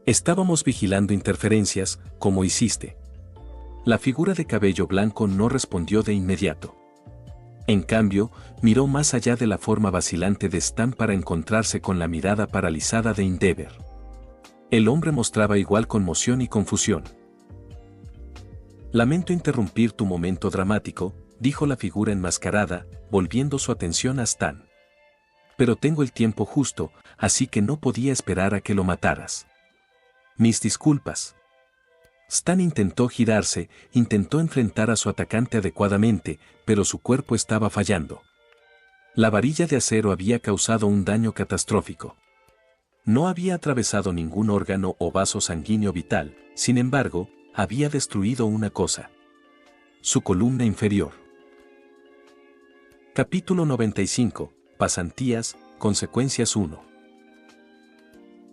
Estábamos vigilando interferencias, como hiciste. La figura de cabello blanco no respondió de inmediato. En cambio, miró más allá de la forma vacilante de Stan para encontrarse con la mirada paralizada de Endeavor. El hombre mostraba igual conmoción y confusión. Lamento interrumpir tu momento dramático, dijo la figura enmascarada, volviendo su atención a Stan. Pero tengo el tiempo justo, así que no podía esperar a que lo mataras. Mis disculpas. Stan intentó girarse, intentó enfrentar a su atacante adecuadamente, pero su cuerpo estaba fallando. La varilla de acero había causado un daño catastrófico. No había atravesado ningún órgano o vaso sanguíneo vital, sin embargo, había destruido una cosa. Su columna inferior. Capítulo 95. Pasantías, consecuencias 1.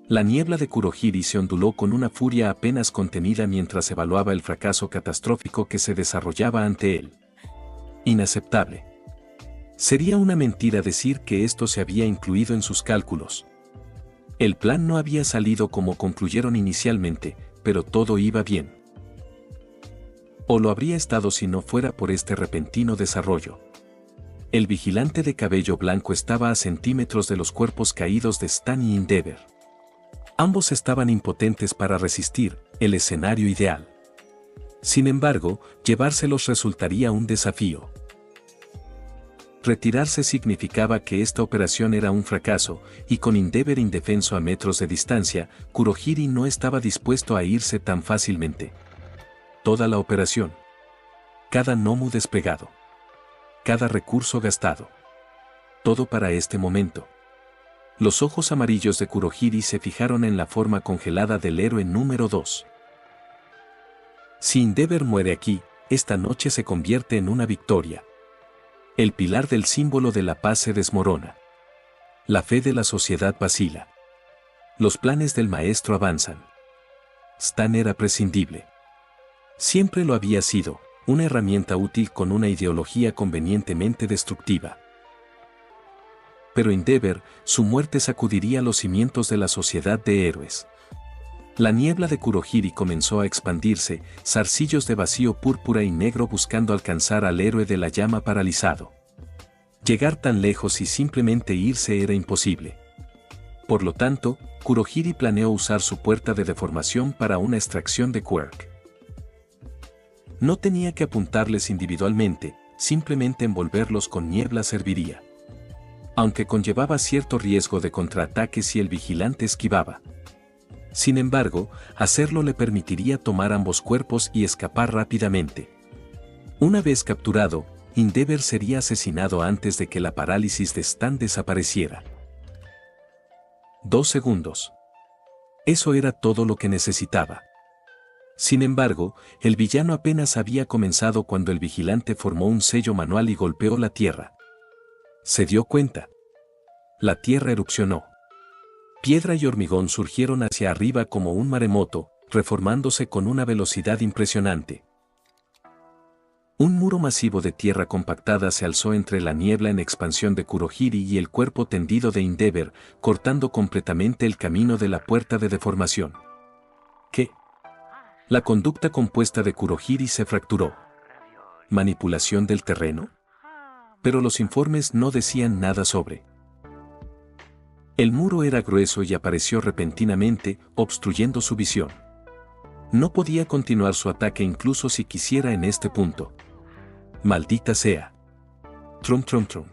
La niebla de Kurohiri se onduló con una furia apenas contenida mientras evaluaba el fracaso catastrófico que se desarrollaba ante él. Inaceptable. Sería una mentira decir que esto se había incluido en sus cálculos. El plan no había salido como concluyeron inicialmente, pero todo iba bien. O lo habría estado si no fuera por este repentino desarrollo. El vigilante de cabello blanco estaba a centímetros de los cuerpos caídos de Stan y Endeavor. Ambos estaban impotentes para resistir, el escenario ideal. Sin embargo, llevárselos resultaría un desafío. Retirarse significaba que esta operación era un fracaso, y con Endeavor indefenso a metros de distancia, Kurohiri no estaba dispuesto a irse tan fácilmente. Toda la operación. Cada Nomu desplegado. Cada recurso gastado. Todo para este momento. Los ojos amarillos de Kurohiri se fijaron en la forma congelada del héroe número 2. Si Endeavor muere aquí, esta noche se convierte en una victoria. El pilar del símbolo de la paz se desmorona. La fe de la sociedad vacila. Los planes del maestro avanzan. Stan era prescindible. Siempre lo había sido, una herramienta útil con una ideología convenientemente destructiva. Pero Endeavor, su muerte sacudiría los cimientos de la sociedad de héroes. La niebla de Kurohiri comenzó a expandirse, zarcillos de vacío púrpura y negro buscando alcanzar al héroe de la llama paralizado. Llegar tan lejos y simplemente irse era imposible. Por lo tanto, Kurohiri planeó usar su puerta de deformación para una extracción de Quirk. No tenía que apuntarles individualmente, simplemente envolverlos con niebla serviría. Aunque conllevaba cierto riesgo de contraataque si el vigilante esquivaba. Sin embargo, hacerlo le permitiría tomar ambos cuerpos y escapar rápidamente. Una vez capturado, Endeavor sería asesinado antes de que la parálisis de Stan desapareciera. 2 segundos. Eso era todo lo que necesitaba. Sin embargo, el villano apenas había comenzado cuando el vigilante formó un sello manual y golpeó la tierra. Se dio cuenta. La tierra erupcionó. Piedra y hormigón surgieron hacia arriba como un maremoto, reformándose con una velocidad impresionante. Un muro masivo de tierra compactada se alzó entre la niebla en expansión de Kurohiri y el cuerpo tendido de Endeavor, cortando completamente el camino de la puerta de deformación. ¿Qué? La conducta compuesta de Kurohiri se fracturó. ¿Manipulación del terreno? Pero los informes no decían nada sobre. El muro era grueso y apareció repentinamente, obstruyendo su visión. No podía continuar su ataque incluso si quisiera en este punto. Maldita sea. Trum trum trum.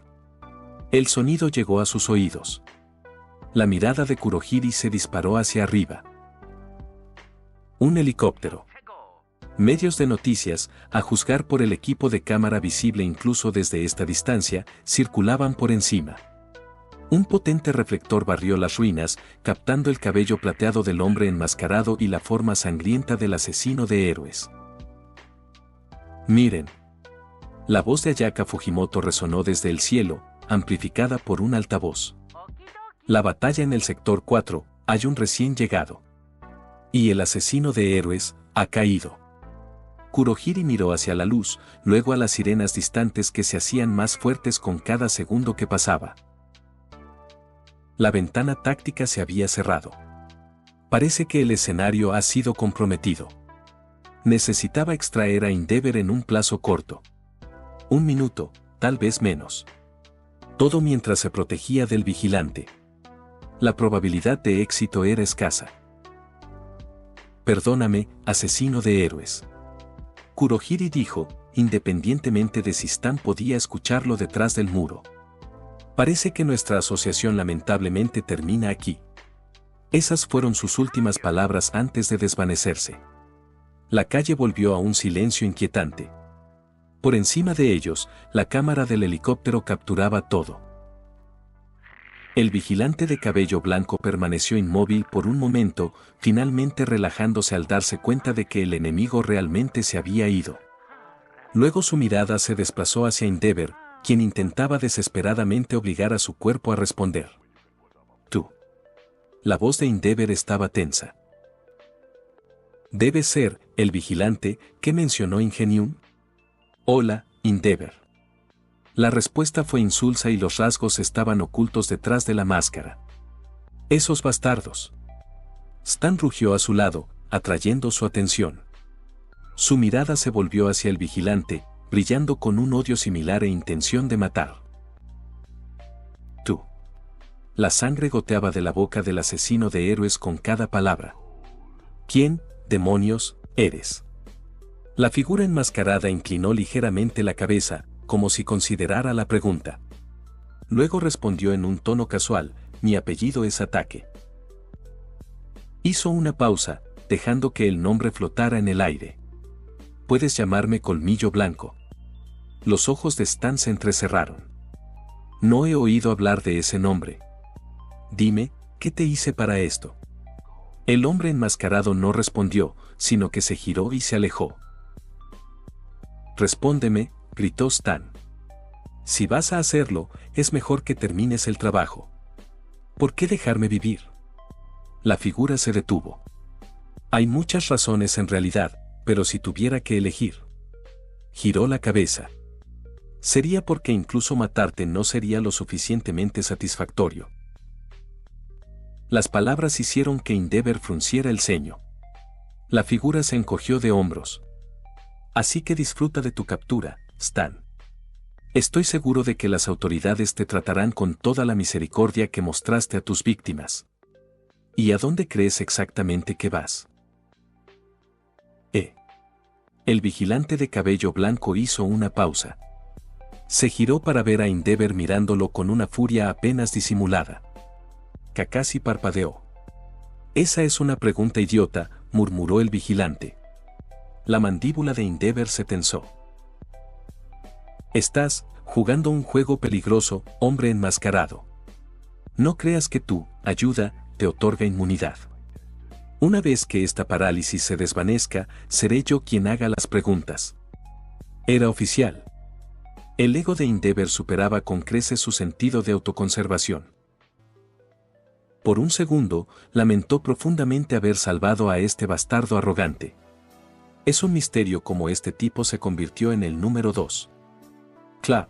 El sonido llegó a sus oídos. La mirada de Kurohiri se disparó hacia arriba. Un helicóptero. Medios de noticias, a juzgar por el equipo de cámara visible incluso desde esta distancia, circulaban por encima. Un potente reflector barrió las ruinas, captando el cabello plateado del hombre enmascarado y la forma sangrienta del asesino de héroes. Miren. La voz de Ayaka Fujimoto resonó desde el cielo, amplificada por un altavoz. La batalla en el sector 4, hay un recién llegado. Y el asesino de héroes, ha caído. Kurohiri miró hacia la luz, luego a las sirenas distantes que se hacían más fuertes con cada segundo que pasaba. La ventana táctica se había cerrado. Parece que el escenario ha sido comprometido. Necesitaba extraer a Endeavor en un plazo corto. 1 minuto, tal vez menos. Todo mientras se protegía del vigilante. La probabilidad de éxito era escasa. Perdóname, asesino de héroes. Kurohiri dijo, independientemente de si Stan podía escucharlo detrás del muro. Parece que nuestra asociación lamentablemente termina aquí. Esas fueron sus últimas palabras antes de desvanecerse. La calle volvió a un silencio inquietante. Por encima de ellos, la cámara del helicóptero capturaba todo. El vigilante de cabello blanco permaneció inmóvil por un momento, finalmente relajándose al darse cuenta de que el enemigo realmente se había ido. Luego su mirada se desplazó hacia Endeavor, quien intentaba desesperadamente obligar a su cuerpo a responder. Tú. La voz de Endeavor estaba tensa. Debe ser, el vigilante, que mencionó Ingenium. Hola, Endeavor. La respuesta fue insulsa y los rasgos estaban ocultos detrás de la máscara. Esos bastardos. Stan rugió a su lado, atrayendo su atención. Su mirada se volvió hacia el vigilante, brillando con un odio similar e intención de matar. Tú. La sangre goteaba de la boca del asesino de héroes con cada palabra. ¿Quién, demonios, eres? La figura enmascarada inclinó ligeramente la cabeza, como si considerara la pregunta. Luego respondió en un tono casual, mi apellido es Ataque. Hizo una pausa, dejando que el nombre flotara en el aire. Puedes llamarme Colmillo Blanco. Los ojos de Stan se entrecerraron. No he oído hablar de ese nombre. Dime, ¿qué te hice para esto? El hombre enmascarado no respondió, sino que se giró y se alejó. Respóndeme, gritó Stan. Si vas a hacerlo, es mejor que termines el trabajo. ¿Por qué dejarme vivir? La figura se detuvo. Hay muchas razones en realidad, pero si tuviera que elegir. Giró la cabeza. Sería porque incluso matarte no sería lo suficientemente satisfactorio. Las palabras hicieron que Endeavor frunciera el ceño. La figura se encogió de hombros. Así que disfruta de tu captura, Stan. Estoy seguro de que las autoridades te tratarán con toda la misericordia que mostraste a tus víctimas. ¿Y a dónde crees exactamente que vas? El vigilante de cabello blanco hizo una pausa. Se giró para ver a Endeavor mirándolo con una furia apenas disimulada. Kakashi parpadeó. Esa es una pregunta idiota, murmuró el vigilante. La mandíbula de Endeavor se tensó. Estás jugando un juego peligroso, hombre enmascarado. No creas que tu ayuda te otorga inmunidad. Una vez que esta parálisis se desvanezca, seré yo quien haga las preguntas. Era oficial. El ego de Endeavor superaba con creces su sentido de autoconservación. Por un segundo, lamentó profundamente haber salvado a este bastardo arrogante. Es un misterio cómo este tipo se convirtió en el número 2. Clap.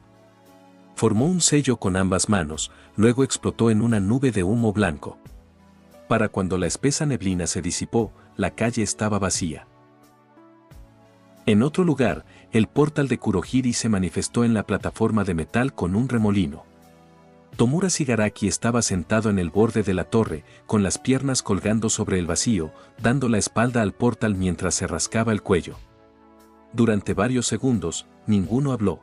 Formó un sello con ambas manos, luego explotó en una nube de humo blanco. Para cuando la espesa neblina se disipó, la calle estaba vacía. En otro lugar, el portal de Kurohiri se manifestó en la plataforma de metal con un remolino. Tomura Shigaraki estaba sentado en el borde de la torre, con las piernas colgando sobre el vacío, dando la espalda al portal mientras se rascaba el cuello. Durante varios segundos, ninguno habló.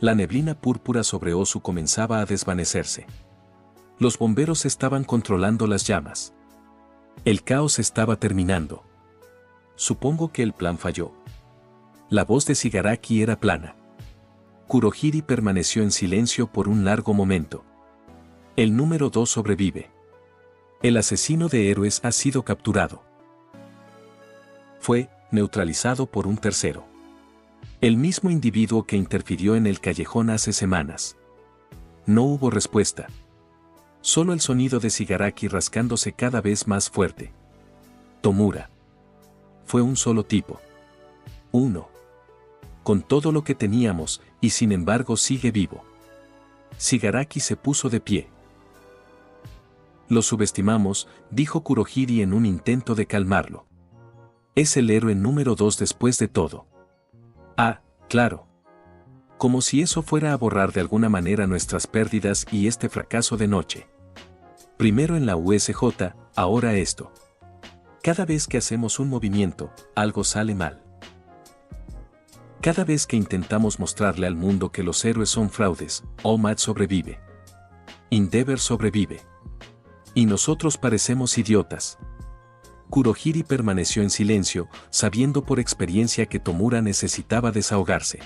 La neblina púrpura sobre Osu comenzaba a desvanecerse. Los bomberos estaban controlando las llamas. El caos estaba terminando. Supongo que el plan falló. La voz de Shigaraki era plana. Kurohiri permaneció en silencio por un largo momento. El número 2 sobrevive. El asesino de héroes ha sido capturado. Fue neutralizado por un tercero. El mismo individuo que interfirió en el callejón hace semanas. No hubo respuesta. Solo el sonido de Shigaraki rascándose cada vez más fuerte. Tomura. Fue un solo tipo. Uno. Con todo lo que teníamos, y sin embargo sigue vivo. Shigaraki se puso de pie. Lo subestimamos, dijo Kurohiri en un intento de calmarlo. Es el héroe número 2 después de todo. Ah, claro. Como si eso fuera a borrar de alguna manera nuestras pérdidas y este fracaso de noche. Primero en la USJ, ahora esto. Cada vez que hacemos un movimiento, algo sale mal. Cada vez que intentamos mostrarle al mundo que los héroes son fraudes, All Might sobrevive. Endeavor sobrevive. Y nosotros parecemos idiotas. Kurohiri permaneció en silencio, sabiendo por experiencia que Tomura necesitaba desahogarse.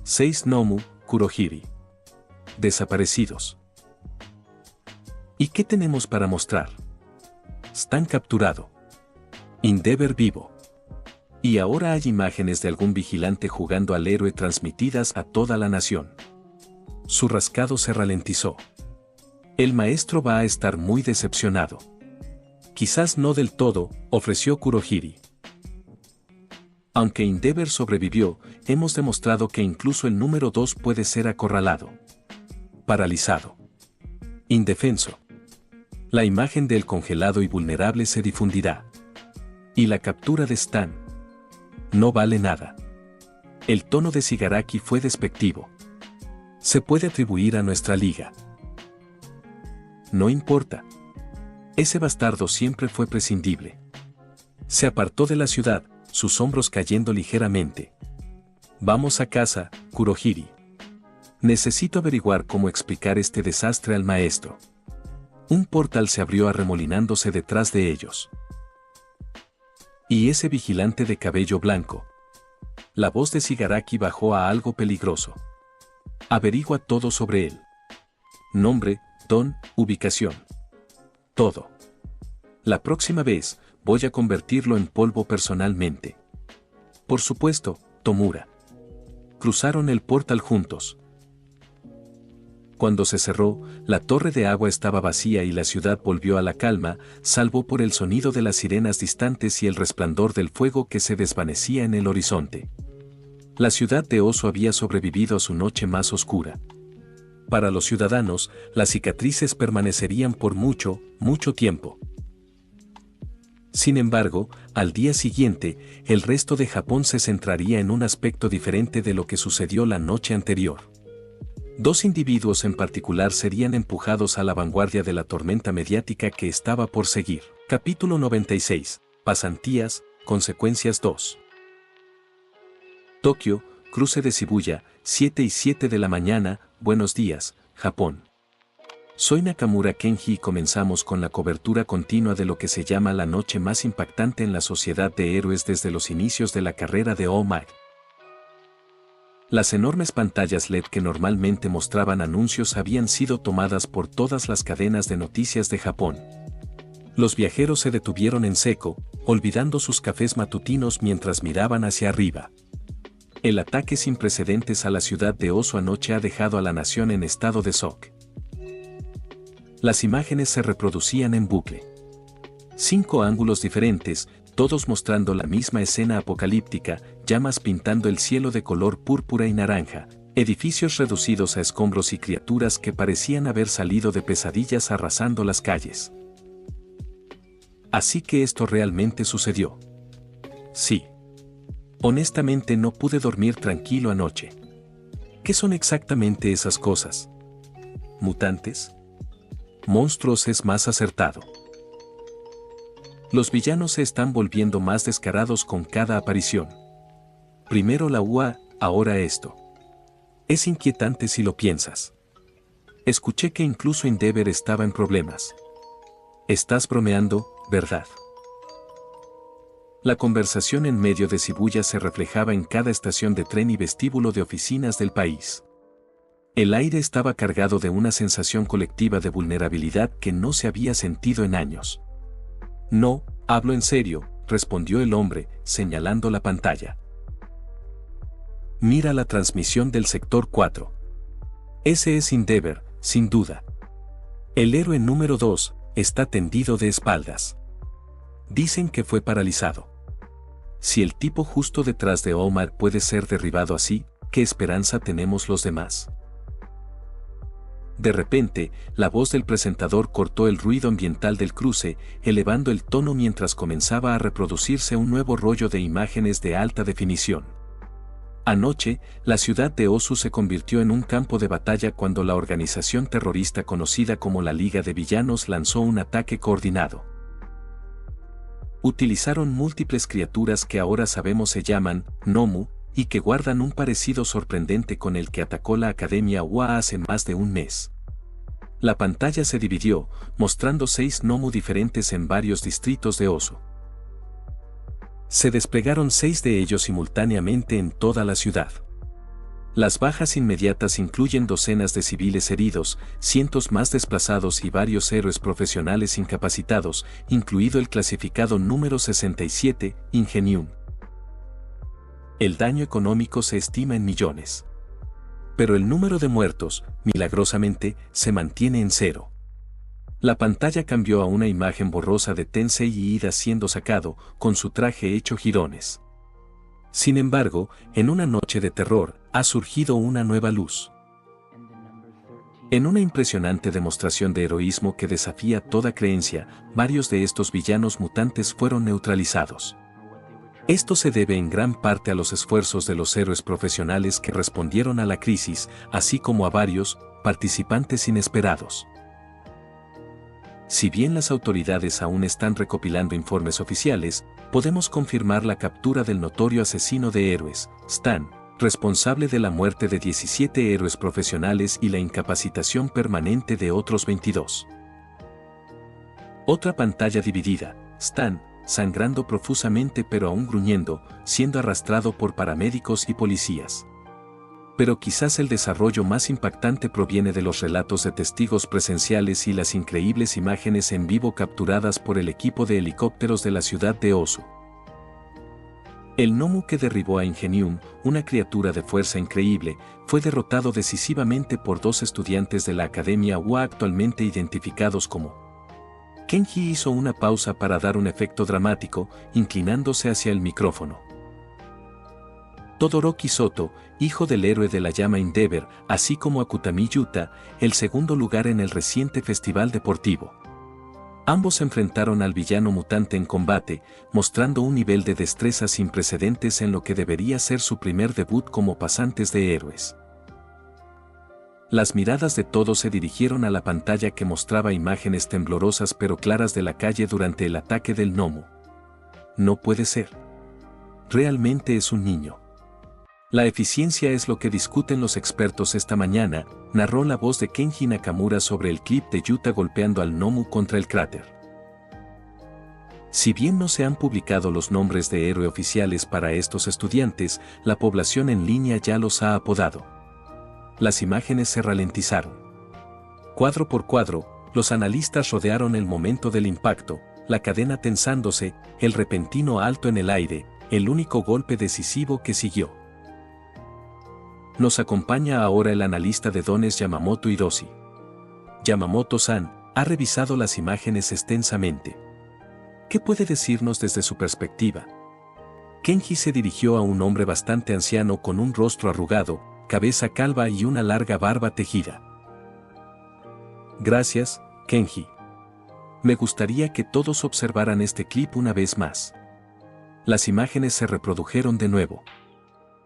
6 Nomu, Kurohiri. Desaparecidos. ¿Y qué tenemos para mostrar? Stan capturado. Endeavor vivo. Y ahora hay imágenes de algún vigilante jugando al héroe transmitidas a toda la nación. Su rascado se ralentizó. El maestro va a estar muy decepcionado. Quizás no del todo, ofreció Kurohiri. Aunque Endeavor sobrevivió, hemos demostrado que incluso el número 2 puede ser acorralado. Paralizado. Indefenso. La imagen del congelado y vulnerable se difundirá. Y la captura de Stan. No vale nada. El tono de Shigaraki fue despectivo. Se puede atribuir a nuestra liga. No importa. Ese bastardo siempre fue prescindible. Se apartó de la ciudad, sus hombros cayendo ligeramente. Vamos a casa, Kurohiri. Necesito averiguar cómo explicar este desastre al maestro. Un portal se abrió arremolinándose detrás de ellos. Y ese vigilante de cabello blanco. La voz de Shigaraki bajó a algo peligroso. Averigua todo sobre él. Nombre, don, ubicación. Todo. La próxima vez, voy a convertirlo en polvo personalmente. Por supuesto, Tomura. Cruzaron el portal juntos. Cuando se cerró, la torre de agua estaba vacía y la ciudad volvió a la calma, salvo por el sonido de las sirenas distantes y el resplandor del fuego que se desvanecía en el horizonte. La ciudad de Osu había sobrevivido a su noche más oscura. Para los ciudadanos, las cicatrices permanecerían por mucho, mucho tiempo. Sin embargo, al día siguiente, el resto de Japón se centraría en un aspecto diferente de lo que sucedió la noche anterior. Dos individuos en particular serían empujados a la vanguardia de la tormenta mediática que estaba por seguir. Capítulo 96. Pasantías, consecuencias 2. Tokio, cruce de Shibuya, 7:07 de la mañana, buenos días, Japón. Soy Nakamura Kenji y comenzamos con la cobertura continua de lo que se llama la noche más impactante en la sociedad de héroes desde los inicios de la carrera de All Might. Las enormes pantallas LED que normalmente mostraban anuncios habían sido tomadas por todas las cadenas de noticias de Japón. Los viajeros se detuvieron en seco, olvidando sus cafés matutinos mientras miraban hacia arriba. El ataque sin precedentes a la ciudad de Osu anoche ha dejado a la nación en estado de shock. Las imágenes se reproducían en bucle. 5 ángulos diferentes, todos mostrando la misma escena apocalíptica, llamas pintando el cielo de color púrpura y naranja, edificios reducidos a escombros y criaturas que parecían haber salido de pesadillas arrasando las calles. Así que esto realmente sucedió. Sí. Honestamente no pude dormir tranquilo anoche. ¿Qué son exactamente esas cosas? ¿Mutantes? Monstruos es más acertado. Los villanos se están volviendo más descarados con cada aparición. Primero la UA, ahora esto. Es inquietante si lo piensas. Escuché que incluso Endeavor estaba en problemas. Estás bromeando, ¿verdad? La conversación en medio de Shibuya se reflejaba en cada estación de tren y vestíbulo de oficinas del país. El aire estaba cargado de una sensación colectiva de vulnerabilidad que no se había sentido en años. No, hablo en serio, respondió el hombre, señalando la pantalla. Mira la transmisión del sector 4. Ese es Endeavor, sin duda. El héroe número 2 está tendido de espaldas. Dicen que fue paralizado. Si el tipo justo detrás de Omar puede ser derribado así, ¿qué esperanza tenemos los demás? De repente, la voz del presentador cortó el ruido ambiental del cruce, elevando el tono mientras comenzaba a reproducirse un nuevo rollo de imágenes de alta definición. Anoche, la ciudad de Osu se convirtió en un campo de batalla cuando la organización terrorista conocida como la Liga de Villanos lanzó un ataque coordinado. Utilizaron múltiples criaturas que ahora sabemos se llaman Nomu, y que guardan un parecido sorprendente con el que atacó la Academia UA hace más de un mes. La pantalla se dividió, mostrando 6 Nomu diferentes en varios distritos de Osu. Se desplegaron 6 de ellos simultáneamente en toda la ciudad. Las bajas inmediatas incluyen docenas de civiles heridos, cientos más desplazados y varios héroes profesionales incapacitados, incluido el clasificado número 67, Ingenium. El daño económico se estima en millones. Pero el número de muertos, milagrosamente, se mantiene en 0. La pantalla cambió a una imagen borrosa de Tensei Iida siendo sacado, con su traje hecho jirones. Sin embargo, en una noche de terror, ha surgido una nueva luz. En una impresionante demostración de heroísmo que desafía toda creencia, varios de estos villanos mutantes fueron neutralizados. Esto se debe en gran parte a los esfuerzos de los héroes profesionales que respondieron a la crisis, así como a varios participantes inesperados. Si bien las autoridades aún están recopilando informes oficiales, podemos confirmar la captura del notorio asesino de héroes, Stan, responsable de la muerte de 17 héroes profesionales y la incapacitación permanente de otros 22. Otra pantalla dividida, Stan, sangrando profusamente pero aún gruñendo, siendo arrastrado por paramédicos y policías. Pero quizás el desarrollo más impactante proviene de los relatos de testigos presenciales y las increíbles imágenes en vivo capturadas por el equipo de helicópteros de la ciudad de Osu. El Nomu que derribó a Ingenium, una criatura de fuerza increíble, fue derrotado decisivamente por 2 estudiantes de la Academia UA actualmente identificados como. Kenji hizo una pausa para dar un efecto dramático, inclinándose hacia el micrófono. Todoroki Soto, hijo del héroe de la llama Endeavor, así como Akutami Yuta, el segundo lugar en el reciente festival deportivo. Ambos enfrentaron al villano mutante en combate, mostrando un nivel de destreza sin precedentes en lo que debería ser su primer debut como pasantes de héroes. Las miradas de todos se dirigieron a la pantalla que mostraba imágenes temblorosas pero claras de la calle durante el ataque del gnomo. No puede ser. Realmente es un niño. La eficiencia es lo que discuten los expertos esta mañana, narró la voz de Kenji Nakamura sobre el clip de Yuta golpeando al gnomo contra el cráter. Si bien no se han publicado los nombres de héroe oficiales para estos estudiantes, la población en línea ya los ha apodado. Las imágenes se ralentizaron. Cuadro por cuadro, los analistas rodearon el momento del impacto, la cadena tensándose, el repentino alto en el aire, el único golpe decisivo que siguió. Nos acompaña ahora el analista de dones Yamamoto Hiroshi. Yamamoto-san ha revisado las imágenes extensamente. ¿Qué puede decirnos desde su perspectiva? Kenji se dirigió a un hombre bastante anciano con un rostro arrugado, cabeza calva y una larga barba tejida. Gracias, Kenji. Me gustaría que todos observaran este clip una vez más. Las imágenes se reprodujeron de nuevo.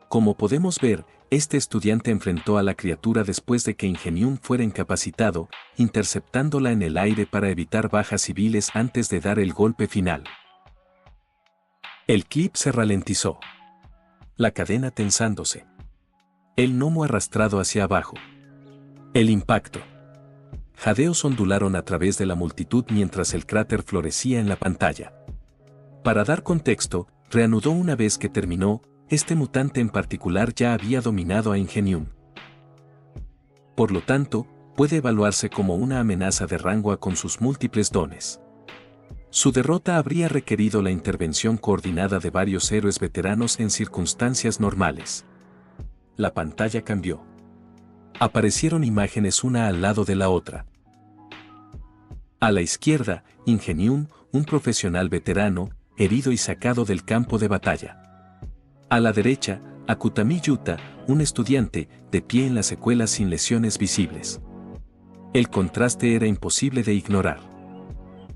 Como podemos ver, este estudiante enfrentó a la criatura después de que Ingenium fuera incapacitado, interceptándola en el aire para evitar bajas civiles antes de dar el golpe final. El clip se ralentizó. La cadena tensándose. El gnomo arrastrado hacia abajo. El impacto. Jadeos ondularon a través de la multitud mientras el cráter florecía en la pantalla. Para dar contexto, reanudó una vez que terminó. Este mutante en particular ya había dominado a Ingenium. Por lo tanto, puede evaluarse como una amenaza de Rangua con sus múltiples dones. Su derrota habría requerido la intervención coordinada de varios héroes veteranos en circunstancias normales. La pantalla cambió. Aparecieron imágenes una al lado de la otra. A la izquierda, Ingenium, un profesional veterano, herido y sacado del campo de batalla. A la derecha, Akutami Yuta, un estudiante, de pie en las secuelas sin lesiones visibles. El contraste era imposible de ignorar.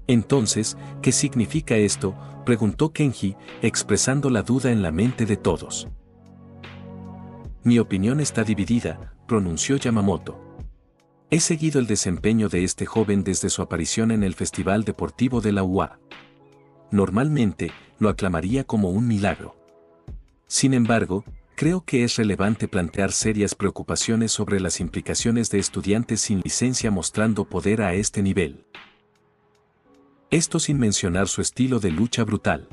Entonces, ¿qué significa esto?, preguntó Kenji, expresando la duda en la mente de todos. Mi opinión está dividida, pronunció Yamamoto. He seguido el desempeño de este joven desde su aparición en el Festival Deportivo de la UA. Normalmente, lo aclamaría como un milagro. Sin embargo, creo que es relevante plantear serias preocupaciones sobre las implicaciones de estudiantes sin licencia mostrando poder a este nivel. Esto sin mencionar su estilo de lucha brutal.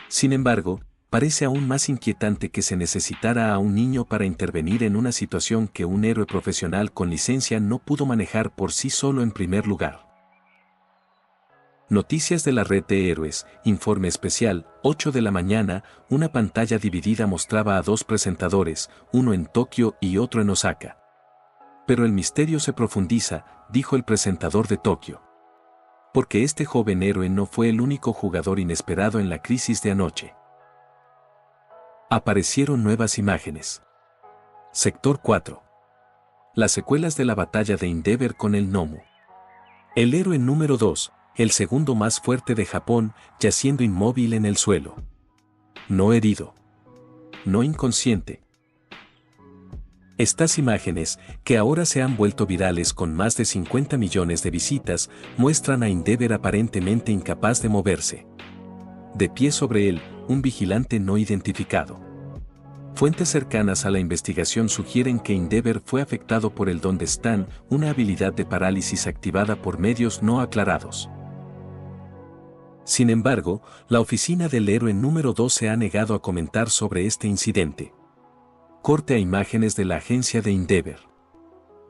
Sin embargo, parece aún más inquietante que se necesitara a un niño para intervenir en una situación que un héroe profesional con licencia no pudo manejar por sí solo en primer lugar. Noticias de la red de héroes, informe especial, 8 de la mañana, una pantalla dividida mostraba a dos presentadores, uno en Tokio y otro en Osaka. Pero el misterio se profundiza, dijo el presentador de Tokio. Porque este joven héroe no fue el único jugador inesperado en la crisis de anoche. Aparecieron nuevas imágenes. Sector 4. Las secuelas de la batalla de Endeavor con el gnomo. El héroe número 2. El segundo más fuerte de Japón, yaciendo inmóvil en el suelo. No herido. No inconsciente. Estas imágenes, que ahora se han vuelto virales con más de 50 millones de visitas, muestran a Endeavor aparentemente incapaz de moverse. De pie sobre él, un vigilante no identificado. Fuentes cercanas a la investigación sugieren que Endeavor fue afectado por el Donde Están, una habilidad de parálisis activada por medios no aclarados. Sin embargo, la oficina del héroe número 2 se ha negado a comentar sobre este incidente. Corte a imágenes de la agencia de Endeavor.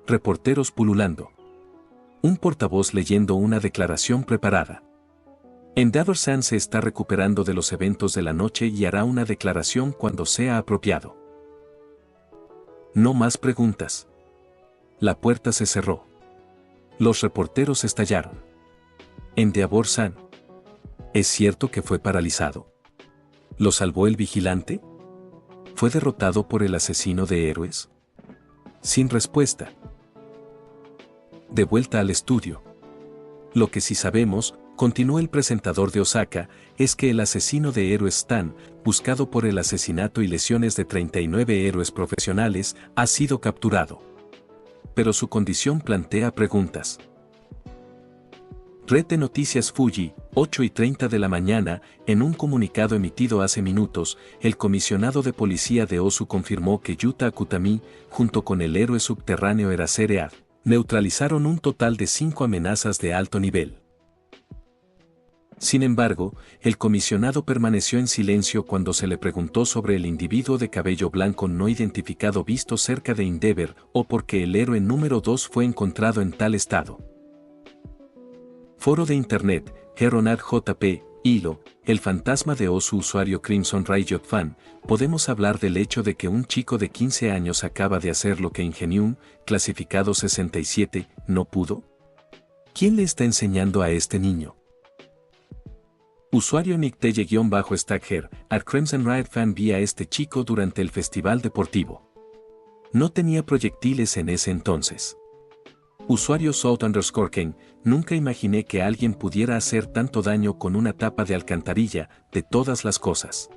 Reporteros pululando. Un portavoz leyendo una declaración preparada. Endeavor-san se está recuperando de los eventos de la noche y hará una declaración cuando sea apropiado. No más preguntas. La puerta se cerró. Los reporteros estallaron. Endeavor-san. ¿Es cierto que fue paralizado? ¿Lo salvó el vigilante? ¿Fue derrotado por el asesino de héroes? Sin respuesta. De vuelta al estudio. Lo que sí sabemos, continuó el presentador de Osaka, es que el asesino de héroes Stan, buscado por el asesinato y lesiones de 39 héroes profesionales, ha sido capturado. Pero su condición plantea preguntas. Red de Noticias Fuji, 8:30 de la mañana, en un comunicado emitido hace minutos, el comisionado de policía de Osu confirmó que Yuta Akutami, junto con el héroe subterráneo Erasere Ad, neutralizaron un total de 5 amenazas de alto nivel. Sin embargo, el comisionado permaneció en silencio cuando se le preguntó sobre el individuo de cabello blanco no identificado visto cerca de Endeavor o porque el héroe número 2 fue encontrado en tal estado. Foro de Internet, Heronad JP, Hilo, el fantasma de Osu usuario Crimson Riot Fan, podemos hablar del hecho de que un chico de 15 años acaba de hacer lo que Ingenium, clasificado 67, no pudo. ¿Quién le está enseñando a este niño? Usuario Nickteye-Stagger, al Crimson Riot Fan vi a este chico durante el festival deportivo. No tenía proyectiles en ese entonces. Usuario South_King, nunca imaginé que alguien pudiera hacer tanto daño con una tapa de alcantarilla, de todas las cosas.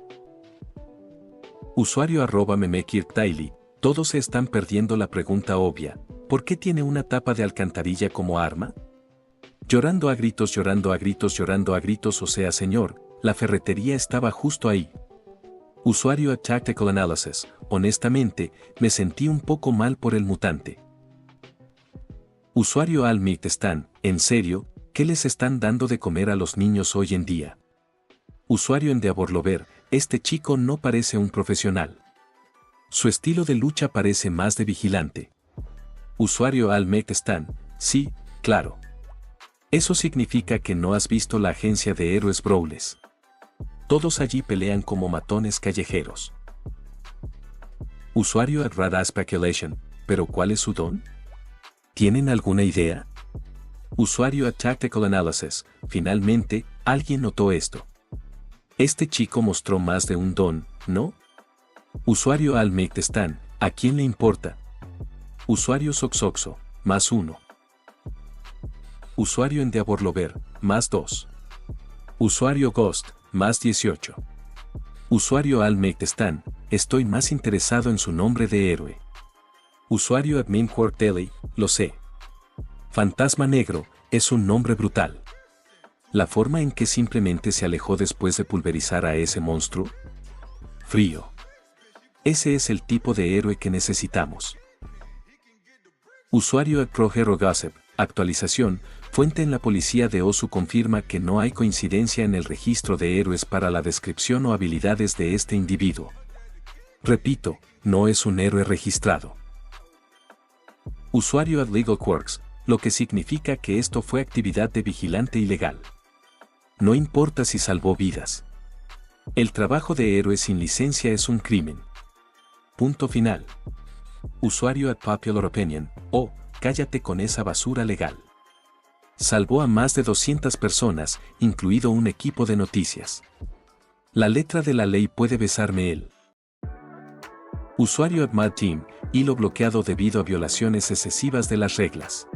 Usuario @memekirkdaily, todos se están perdiendo la pregunta obvia, ¿por qué tiene una tapa de alcantarilla como arma? Llorando a gritos, llorando a gritos, llorando a gritos, o sea señor, la ferretería estaba justo ahí. Usuario @Tactical Analysis, honestamente, me sentí un poco mal por el mutante. Usuario Stan, en serio, ¿qué les están dando de comer a los niños hoy en día? Usuario Endeavorlover, este chico no parece un profesional. Su estilo de lucha parece más de vigilante. Usuario Stan, sí, claro. Eso significa que no has visto la agencia de héroes Brawles. Todos allí pelean como matones callejeros. Usuario @Radaspeculation, ¿pero cuál es su don? ¿Tienen alguna idea? Usuario @Tactical Analysis, finalmente, alguien notó esto. Este chico mostró más de un don, ¿no? Usuario Stan, ¿a quién le importa? Usuario Soxoxo, +1. Usuario Endeavorlover, +2. Usuario Ghost, +18. Usuario Stan, estoy más interesado en su nombre de héroe. Usuario @MemQuarkDaily, lo sé. Fantasma Negro, es un nombre brutal. La forma en que simplemente se alejó después de pulverizar a ese monstruo. Frío. Ese es el tipo de héroe que necesitamos. Usuario @ProHeroGossip, actualización, fuente en la policía de Osu confirma que no hay coincidencia en el registro de héroes para la descripción o habilidades de este individuo. Repito, no es un héroe registrado. Usuario @LegalQuarks, lo que significa que esto fue actividad de vigilante ilegal. No importa si salvó vidas. El trabajo de héroe sin licencia es un crimen. Punto final. Usuario @PopularOpinion, cállate con esa basura legal. Salvó a más de 200 personas, incluido un equipo de noticias. La letra de la ley puede besarme él. Usuario @MadTeam, hilo bloqueado debido a violaciones excesivas de las reglas.